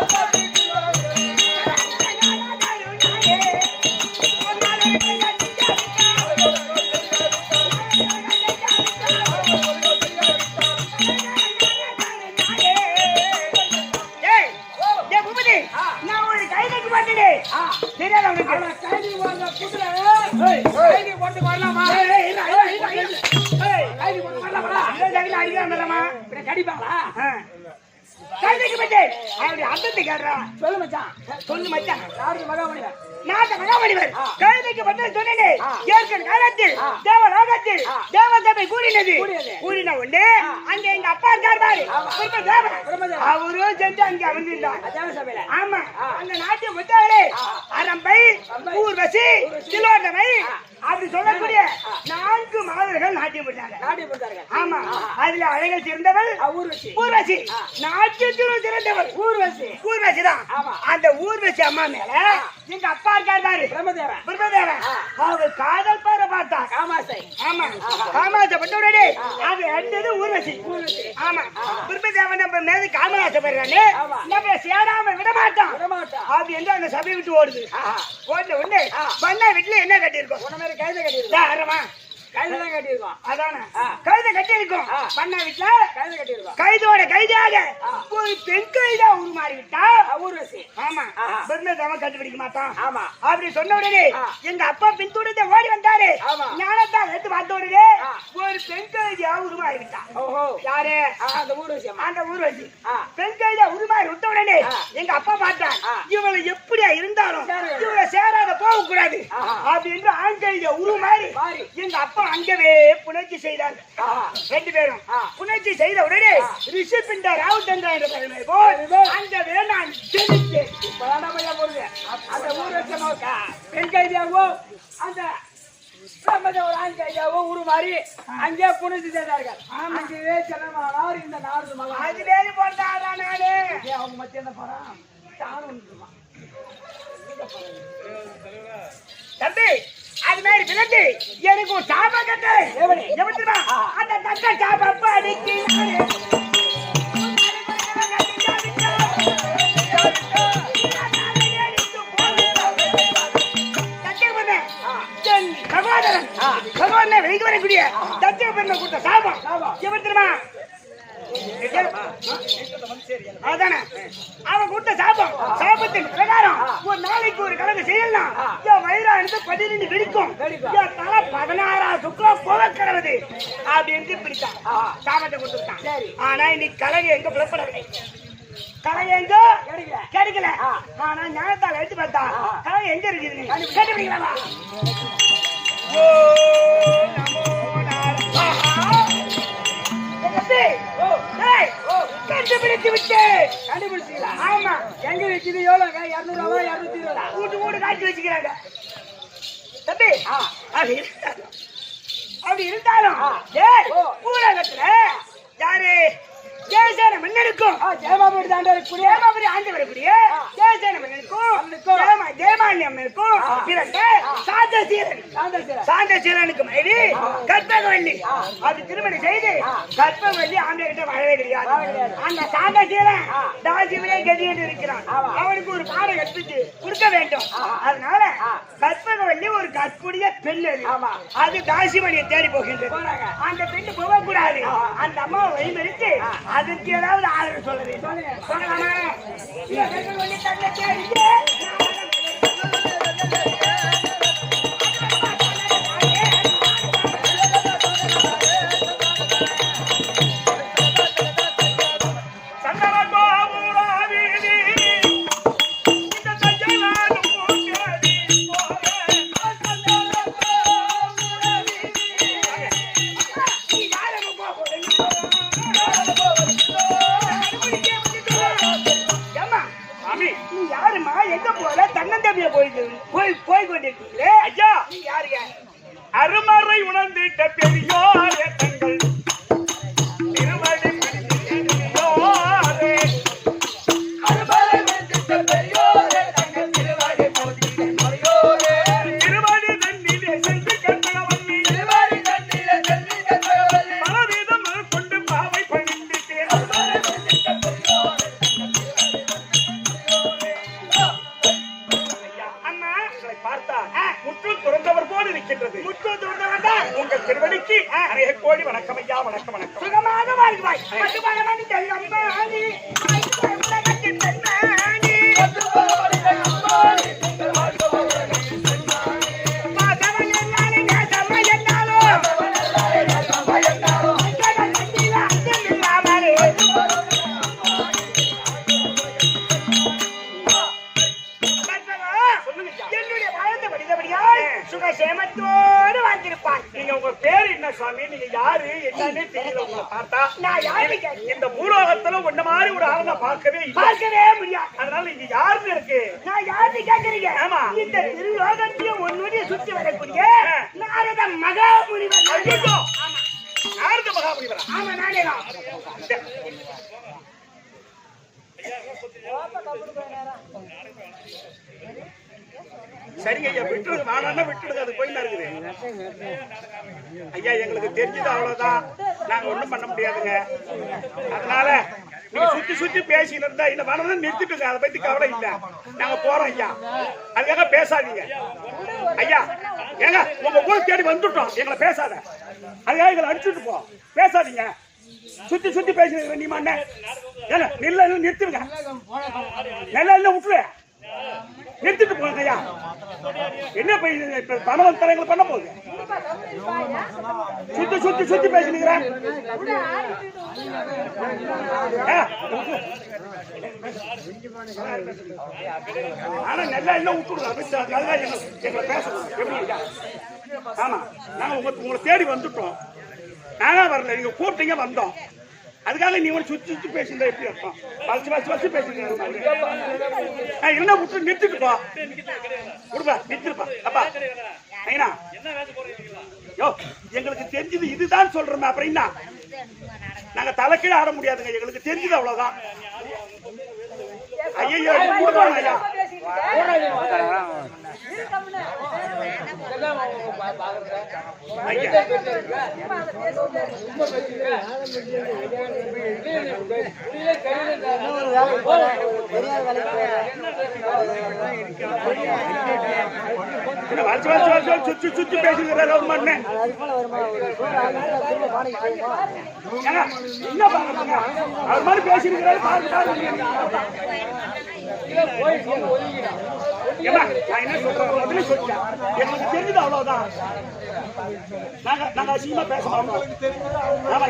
Thank you. இப்படி கடிப்பாங்களா? கழுதைக்கு பட்டேன் அப்படி அர்த்தத்தை கேடுறா. சொல்லு மச்சான். சொல்லு மச்சான். நாடு மகாமணிவர். நாட்ட மகாமணிவர் கழுதைக்கு பட்டேன் சொன்னேனே. ஏற்கனவே காலத்தில் தேவலோகத்தில் தேவசபை கூடினது. கூடின உடனே அங்க எங்க அப்பா இருக்கார் பாரு, பிரம்மதேவன். அவரும் சென்று அங்க அமர்ந்திருந்தார் தேவசபையில. ஆமா. அந்த நாட்டிய முத்தாளே அரம்பை, ஊர்வசி, திலோதமை அப்படி சொல்லக்கூடிய 4 மாதர்கள் நாட்டியம் பண்ணாங்க. நாடு போட்டார்கள். ஆமா. அதுல அழகில் சிறந்தவள் ஊர்வசி. ஊர்வசி. நாட்டியத்திலும் சிறந்தவள் ஊர்வசி. ஊர்வசி தான். ஆமா. அந்த ஊர்வசி அம்மா மேல எங்க அப்பா இருக்காரு பாரு, பிரம்மதேவன். பிரம்மதேவன். அவர் காதல் பார பார்த்தா. காமாசை. ஆமா. காமாசப்பட்டவுடனே அது அடுத்தது ஊர்வசி. ஆமா. பிரம்மதேவன் நம்ம மேல காமராசப்படுறானே, நம்ம சேராம விட மாட்டான். அப்படி என்று அந்த சபையை விட்டு ஓடுது. ஓடுன உடனே பண்ண வீட்டுல என்ன கட்டியிருக்கோம்? உன மாதிரி கைதை கட்டியிருக்கோம். கைதான் கட்டியிருக்கோம். அதானே கைதை கட்டியிருக்கோம். பண்ண வீட்டுல கைதை கட்டியிருக்கோம். கைதோட கைதாக ஒரு பெண் கைதா உருமாறி விட்டா ஊர்வசி. ஆமா. பிரம்மதேவன் கண்டுபிடிக்க மாட்டான். ஆமா. அப்படி சொன்ன உடனே எங்க அப்பா பின்தொடர்ந்து ஓடி வந்தாரு. ஆமா. ஞானத்தால் எடுத்து பார்த்த உடனே ஒரு பெண் கைதியா உருமாறி விட்டான். ஓஹோ. யாரு? அந்த ஊர்வசி அம்மா. அந்த ஊர்வசி பெண் கைதியா உருமாறி விட்ட உடனே எங்க அப்பா பார்த்தான், இவளை எப்படியா இருந்தாலும் இவளை சேராத போக கூடாது அப்படின்னு ஆண் கைதியா உருமாறி எங்க அப்பா அங்கவே புணர்ச்சி செய்தாங்க. 2 பேரும் புணர்ச்சி செய்த உடனே ரிஷி பிண்ட ராவுதண்டா என்ற பெருமை போல் அங்கவே நான் ஜெனித்தேன். போடுது. அந்த ஊர்வசி அம்மாவுக்கா பெண் கைதியாவோ அந்த பிரம்மதேவன் ஆண் கைதியாவோ உருமாறி அங்கே புனிச்சு செய்தார்கள். அங்கேயே செல்லமானார் இந்த நாடு மகன். அது வேறு போட்டாரா நானு அவங்க மத்திய என்ன போறான் தானும் தம்பி. அது மாதிரி விளக்கு எனக்கு ஒரு சாபா கட்டு. எப்படி அந்த தக்க சாபா அடிக்கி சகோதரன் வெளிக்கு வரக்கூடிய தச்ச பெண்ணை கூட்ட சாபம் எப்படி தெரியுமா? அதானே அவன் கூட்ட சாபம். சாபத்தின் பிரகாரம் ஒரு நாளைக்கு ஒரு கலந்து செய்யலாம். வயிறா இருந்து 12 வெடிக்கும். தலை 16 சுக்கம் போக கிடவுது அப்படின்னு பிடித்தான். சாபத்தை கொடுத்துட்டான். ஆனா இன்னைக்கு கலகு எங்க புலப்படவில்லை. கலகு எங்க கிடைக்கல. ஆனா ஞானத்தால் எடுத்து பார்த்தா கலகு எங்க இருக்குது கண்டுபிடிக்கலாமா? கண்டுபிடிச்சு விட்டு கண்டுபிடிச்சீங்களா? ஆமா. எங்க வச்சுது எவ்வளோங்க? 200 220 கூட்டு கூட்டு காட்டி வச்சுக்கிறாங்க தம்பி. அப்படி இருந்தாலும் ஊரகத்துல யாரு தேசன மன்னனுக்கும் ஜெயமாபுரி தாண்ட இருக்கக்கூடிய ஜெயமாபுரி ஆண்டு வரக்கூடிய தேசன மன்னனுக்கும் ஜெயமாலினி அம்மனுக்கும் பிறந்த சாந்தசீலனுக்கு மனைவி கற்பகவல்லி. அது திருமணம் செய்து கற்பகவல்லி ஆம்பளை கிட்ட வாழவே கிடையாது. அந்த சாந்தசீலன் தாசிவனே கதி என்று இருக்கிறான். அவனுக்கு ஒரு பாடம் கற்பித்து கொடுக்க வேண்டும். அதனால கற்பகவல்லி ஒரு கற்புடைய பெண். அது தாசிமணியை தேடி போகின்றது. அந்த பெண்ணு போகக்கூடாது. அந்த அம்மாவை வழிமறித்து அதுக்கு ஏதாவது ஆதரவு சொல்ல வேண்டும். சொல்லலாமா? போய் கொண்டிருக்கீங்களே ஐயா, நீ யாருங்க? அருமறை உணர்ந்திட்ட பெரியோரே தங்கள் திருவடி பெரியோரே. அருமறை உணர்ந்திட்ட பெரியோரே தங்கள் திருவடி பெரியோரே. திருவடி தண்ணிலே சென்று கற்பகவல்லி திருவடி தண்ணிலே சென்று கற்பகவல்லி பலவிதம் கொண்டு பாவை பணிந்துட்டேன். அருமறை உணர்ந்திட்ட பெரியோரே முற்று துறந்தவர் போல் இருக்கின்றது. முற்று துறந்தவர் உங்கள் திருவடிக்கு அநேக கோடி வணக்கம் ஐயா. வணக்கம் வணக்கம். சுகமாக வாழ்வாய். மதுபானமணி தெல்லம்மானி உலகத்தின் பெண்மானி மாதவன் எல்லாரும் நேசம்மா என்னாலும் யாரு என்னன்னே தெரியல உங்களை பார்த்தா. நான் யாரு கேட்கிறேன்? இந்த பூலோகத்துல உன்ன மாதிரி ஒரு ஆளை நான் பார்க்கவே இல்லை. பார்க்கவே முடியாது. அதனால இங்க யாருன்னு இருக்கு? நான் யாரு கேட்கறீங்க? ஆமா. இந்த திருலோகத்தையும் ஒன்னொடி சுற்றி வரக்கூடிய நாரத மகாமுனிவர். ஐயோ, நாரத மகாமுனிவரா? ஆமா, நானே தான். சரிங்க ஐயா, விட்டுருங்க. வேணான்னா விட்டுடுங்க, அது போயில இருக்குது. ஐயா, எங்களுக்கு தெரிஞ்சது அவ்வளவுதான். நாங்க ஒண்ணும் பண்ண முடியாதுங்க. அதனால நீங்க சுத்தி சுத்தி பேசிட்டு இருந்தா இந்த வேணா நிறுத்திட்டுங்க. அதை பத்தி கவலை இல்ல. நாங்க போறோம் ஐயா. அதுக்காக பேசாதீங்க ஐயா. ஏங்க, உங்க ஊர் தேடி வந்துட்டோம், எங்களை பேசாத. அதுக்காக எங்களை அடிச்சுட்டு போ. பேசாதீங்க. சுத்தி சுத்தி பேசுறீங்க. நீ மண்ண ஏங்க நெல்ல நிறுத்துருங்க. நெல்ல விட்டுரு, நிறுத்திட்டு போங்க ஐயா. என்ன இப்ப பணம் தலைங்களை பண்ண போகுது? சுத்தி சுத்தி சுத்தி பேசுனீங்க. ஆனா நெல்ல என்ன விட்டுருங்க. எங்களை பேசணும் எப்படி ஐயா? ஆமா, நாங்க உங்களை தேடி வந்துட்டோம். நாங்க வரல, நீங்க கூப்பிட்டீங்க வந்தோம். அதுக்காக நீ சுத்தி சுத்தி பேசியிருந்தா எப்படி இருக்கும்? வச்சு பேசுறீங்க. என்ன விட்டு நிறுத்திட்டு போ. கொடுப்பா, நிறுத்திருப்பா. அப்பா ஐயா, யோ, எங்களுக்கு தெரிஞ்சது இதுதான் சொல்றோம். அப்புறம் என்ன? நாங்க தலைக்கீழ ஆட முடியாதுங்க. எங்களுக்கு தெரிஞ்சது அவ்வளவுதான். ஐயோ, ஐயா சுத்தி சுத்தி பேசுகிற என்ன பாருங்க, அவர் மாதிரி பேசிருக்கிறாரு. எங்களுக்கு தெரிஞ்சது அவ்வளவுதான். நாங்க அசிங்கமா பேச மாட்டோம்.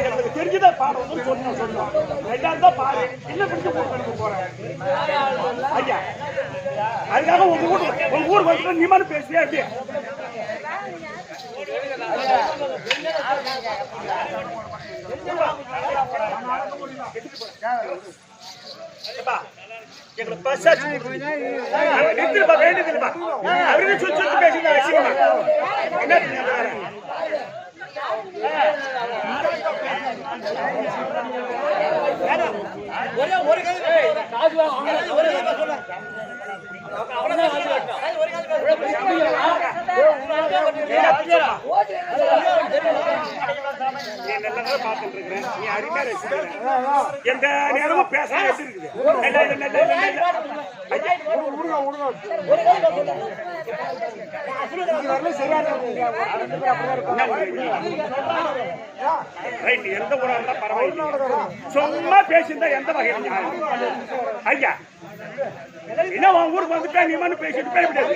எங்களுக்கு தெரிஞ்சதை பாடணும்னு சொன்னோம். ரெண்டாவது தான் பாரு. என்ன பிடிச்சு போறேன் ஐயா. அதுக்காக உங்க ஊர் வந்து நீ மாதிரி பேசுறியா எப்படி? எங்களுக்கு பசாச்சு நிறுத்திருப்பா, வேண்டியதுப்பா. அவருக்கு சுத்தி சுத்தி பேசுங்க. என்ன பார்த்துட்டு இருக்கிறேன். நீ அடிமையா எந்த நேரமும் பேச இருக்குது. எந்த ஊரா இருந்தா பரவாயில்ல. சும்மா பேசியிருந்தா எந்த வகையில் ஐயா? என்ன உன் ஊருக்கு வந்துட்டா நீ மண்ணு பேசிட்டு பேச முடியாது.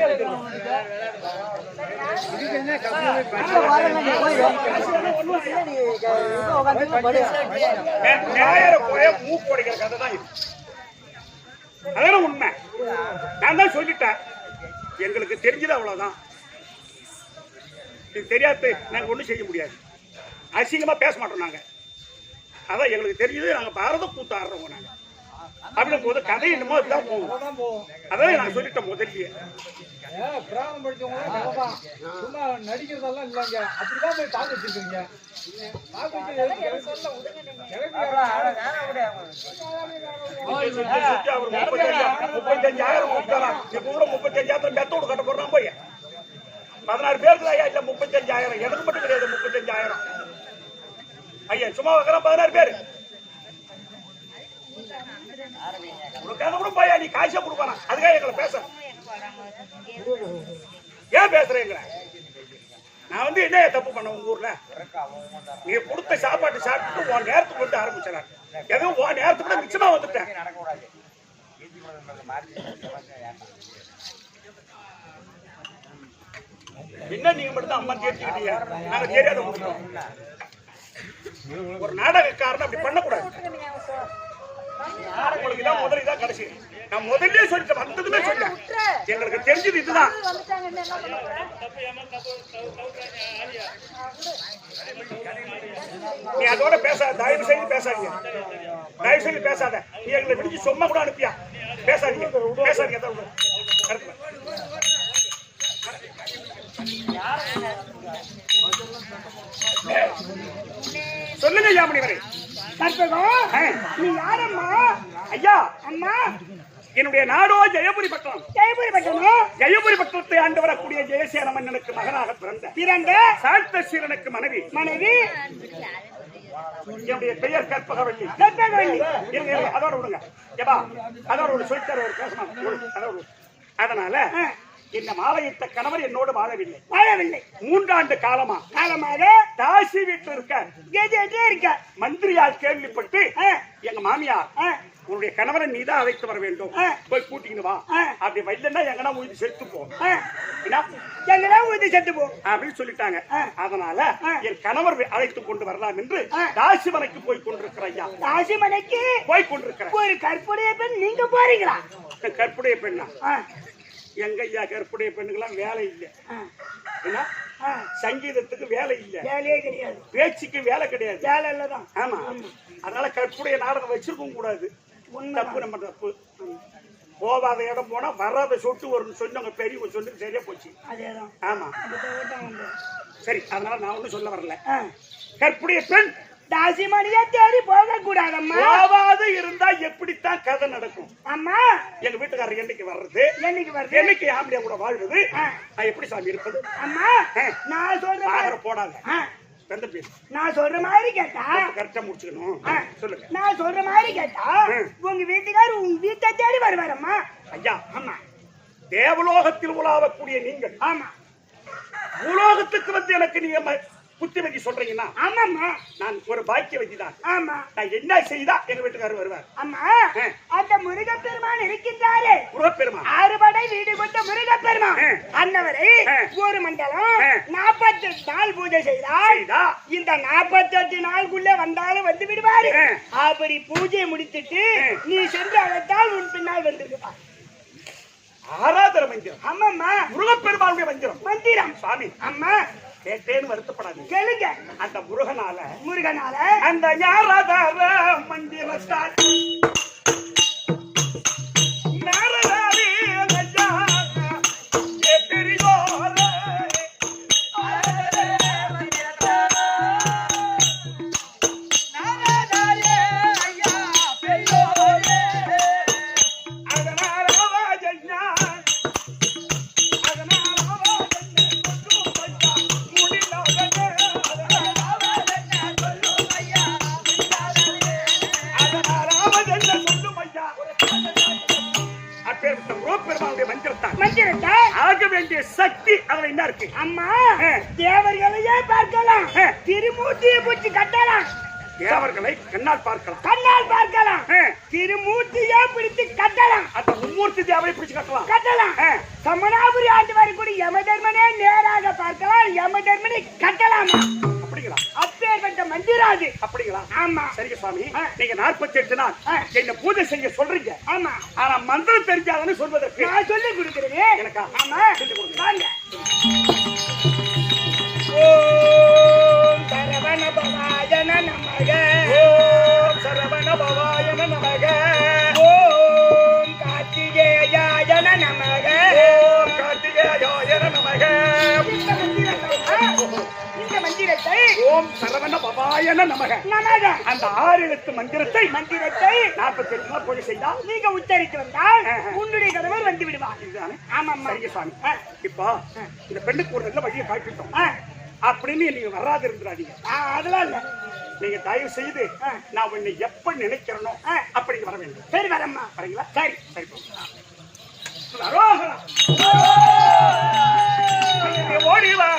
நேரம் போய மூக்கு உடைக்கிற கதை தான் இது. அதான உண்மை. நான் தான் சொல்லிட்டேன், எங்களுக்கு தெரிஞ்சது அவ்வளவுதான். இது தெரியாது, நாங்க ஒண்ணும் செய்ய முடியாது. அசிங்கமா பேச மாட்டோம் நாங்க. அதான் எங்களுக்கு தெரிஞ்சது. நாங்க பாரத கூத்து ஆடுறோம். நாங்க அப்படி போது கதை என்னமோ அதுதான் போகும். அதான் நான் சொல்லிட்டேன் முதல்லயே. பிராமணம் படிச்சவங்க சும்மா நடிக்கிறதெல்லாம் இல்லைங்க. அப்படிதான் போய் பார்த்து வச்சிருக்கீங்க. அவர் 35,000 கொடுக்கலாம். இப்ப கூட 35,000 மெத்தோடு கட்ட போடுறான். போய் 16 பேருக்கு ஐயா இல்ல 35,000. எனக்கு மட்டும் கிடையாது 35,000. ஐயா சும்மா வைக்கிறோம் 16 பேரு. கூட போயா நீ காய்ச்சா கொடுப்பானா? அதுக்காக எங்களை பேச ஏன் பேசுறேங்கிற? நான் வந்து என்ன தப்பு பண்ண உங்க ஊர்ல? நீ கொடுத்த சாப்பாட்டு சாப்பிட்டு உன் நேரத்துக்கு வந்து ஆரம்பிச்சாங்க. எதுவும் உன் நேரத்துக்கு கூட மிச்சமா வந்துட்டேன். என்ன நீங்க மட்டும் தான் அம்மா தெரிஞ்சுக்கிட்டீங்க, நாங்க தெரியாத ஒரு நாடகக்காரன் அப்படி பண்ணக்கூடாது. உங்களுக்கு இதான் முதல் இதான் கடைசி. நான் முதல்ல சொல்லிட்டேன், வந்ததுமே சொல்லிட்டேன். எங்களுக்கு தெரிஞ்சது இதுதான். நீ அதோட பேசாத, தயவு செய்து பேசாதீங்க, தயவு செய்து பேசாத. நீ எங்களை விடுச்சு சும்மா கூட அனுப்பியா, பேசாதீங்க பேசாதீங்க. சொல்லுங்க யாமணிவரே. கற்பகம், நீ யாரம்மா? ஐயா, அம்மா, என்னுடைய நாடோ ஜெயபுரி பட்டணம். ஜெயபுரி பட்டணம். ஜெயபுரி பட்டணத்தை ஆண்டு வரக்கூடிய ஜெயசேன மன்னனுக்கு மகனாக பிறந்த சாந்தசீலனுக்கு மனைவி. என்னுடைய பெயர் கற்பகவல்லி. அதோட விடுங்க, ஏபா அதோட ஒரு சொல்லித்தர ஒரு பேசணும். அதனால இந்த மாலையிட்ட கணவர் என்னோடு வாழவில்லை. 3 ஆண்டு காலமாக தாசி வீட்டில் இருக்க மந்திரியால் கேள்விப்பட்டு எங்க மாமியார் உன்னுடைய கணவரை நீதான் அழைத்து வர வேண்டும், போய் கூட்டிக்கிட்டு வா, அப்படி வைலன்னா எங்கன்னா ஊதி செத்து போ, எங்கன்னா ஊதி செத்து போ அப்படின்னு சொல்லிட்டாங்க. அதனால என் கணவர் அழைத்து கொண்டு வரலாம் என்று தாசிமனைக்கு போய் கொண்டிருக்கிற ஐயா. தாசிமனைக்கு போய் கொண்டிருக்கிற ஒரு கற்புடைய பெண் நீங்க போறீங்களா? கற்புடைய பெண்ணா? எங்க ஐயா கற்புடைய பெண்ணுக்கெல்லாம் வேலை இல்லை. என்ன சங்கீதத்துக்கு வேலை இல்லை, வேலையே கிடையாது, பேச்சுக்கு வேலை கிடையாது, வேலை இல்லதான். ஆமா, அதனால கற்புடைய நாடகம் வச்சிருக்க கூடாது. தப்பு, நம்ம தப்பு. போவாத இடம் போனா வராத சொட்டு ஒரு சொன்னவங்க பெரியவங்க சொல்லி சரியா போச்சு. அதேதான். ஆமா சரி, அதனால நான் ஒண்ணும் சொல்ல வரல. கற்புடைய பெண் தாசிமணியா தேடி போக கூடாதம்மா. போவாது இருந்தா எப்படித்தான் கதை நடக்கும்? அம்மா, எங்க வீட்டுக்காரர் என்னைக்கு வர்றது, என்னைக்கு ஆம்படியா கூட வாழ்வது, எப்படி சாமி இருப்பது? அம்மா, நான் சொல்றேன் போடாத, நான் சொல்ற மாதிரி கேட்டா கரெக்டா முடிச்சுக்கணும். சொல்லுங்க. நான் சொல்ற மாதிரி கேட்டா உங்க வீட்டுக்காரர் உங்க வீட்டை தேடி வருவாரம்மா. ஐயா, ஆமா, தேவலோகத்தில் உலாவக்கூடிய நீங்கள் ஆமா பூலோகத்துக்கு வந்து எனக்கு நீங்க புத்திமதி சொல்றீங்கன்னா, ஆமாம்மா, நான் ஒரு பாக்கியவதி தான். ஆமா, நான் என்ன செய்தா எங்க வீட்டுக்காரர் வருவார்? அம்மா, அந்த முருகப்பெருமான் இருக்கின்றாரே, முருகப்பெருமான், 6 படை வீடு கொண்ட முருகப்பெருமான் அன்னவரை ஒரு மண்டலம் 48 நாள் பூஜை செய்தால் இந்த 48 நாளுக்குள்ள வந்தாலும் வந்து விடுவாரு. அப்படி பூஜையை முடித்துட்டு நீ சென்று அழைத்தால் உன் பின்னால் வந்துருப்பார். ஆராதன மந்திரம். ஆமாம்மா, முருகப்பெருமானுடைய மந்திரம். மந்திரம் சாமி, அம்மா கேட்டேன்னு வருத்தப்படாது, கேளுங்க. அந்த முருகனால அந்த ஞாராதார மந்திரத்தால் ஆக வேண்டிய சக்தி அதுல என்ன இருக்கு? அம்மா, தேவர்களையே பார்க்கலாம், திருமூர்த்தியை பிடிச்சி கட்டலாம். தேவர்களை கண்ணால் பார்க்கலாம், கண்ணால் பார்க்கலாம், திருமூர்த்தியை பிடித்து கட்டலாம். அந்த மும்மூர்த்தி தேவரை பிடிச்சு கட்டலாம். சமணாபுரி ஆண்டு வரக்கூடிய யமதர்மனே நேராக பார்க்கலாம், யமதர்மனை கட்டலாமா? அப்படிங்களா? அப்பேற்பட்ட மந்திராது. அப்படிங்களா? ஆமா. சரிங்க சுவாமி, நீங்க 48 நாள் என்ன பூஜை செய்ய சொல்றீங்க. ஆமா, ஆனா மந்திரம் தெரிஞ்சாதானே சொல்வதற்கு. நான் சொல்லி கொடுக்கிறேன். எனக்கா? ஆமா, சொல்லி கொடுங்க. வாங்க. ஓம் சரவண பவாய நமக, ஓம் சரவண பவாய நமக, ஓம் கார்த்திகேயாய நமக, ஓம் கார்த்திகேயாய நமக. இந்த மந்திரத்தை ஓம் சரவண பவாய நமக அந்த 6 எழுத்து மந்திரத்தை 48 நாள் பூஜை செய்தால் நீங்க உச்சரித்து வந்தால் உன்னுடைய கணவர் வந்து விடுவார். இதுதானே? ஆமாம்மா. சரிங்க சாமி. இப்போ இந்த பெண்ணுக்கு ஒரு நல்ல வழியை காட்டிட்டோம் அப்படின்னு நீங்க வராது இருந்துடாதீங்க. அதெல்லாம் இல்ல, நீங்க தயவு செய்து நான் உன்னை எப்ப நினைக்கிறனோ அப்படி வர வேண்டும். சரி, வரம்மா. வரீங்களா? சரி சரி. ஓடிவா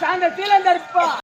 சாந்த சீலந்தர்ப்பா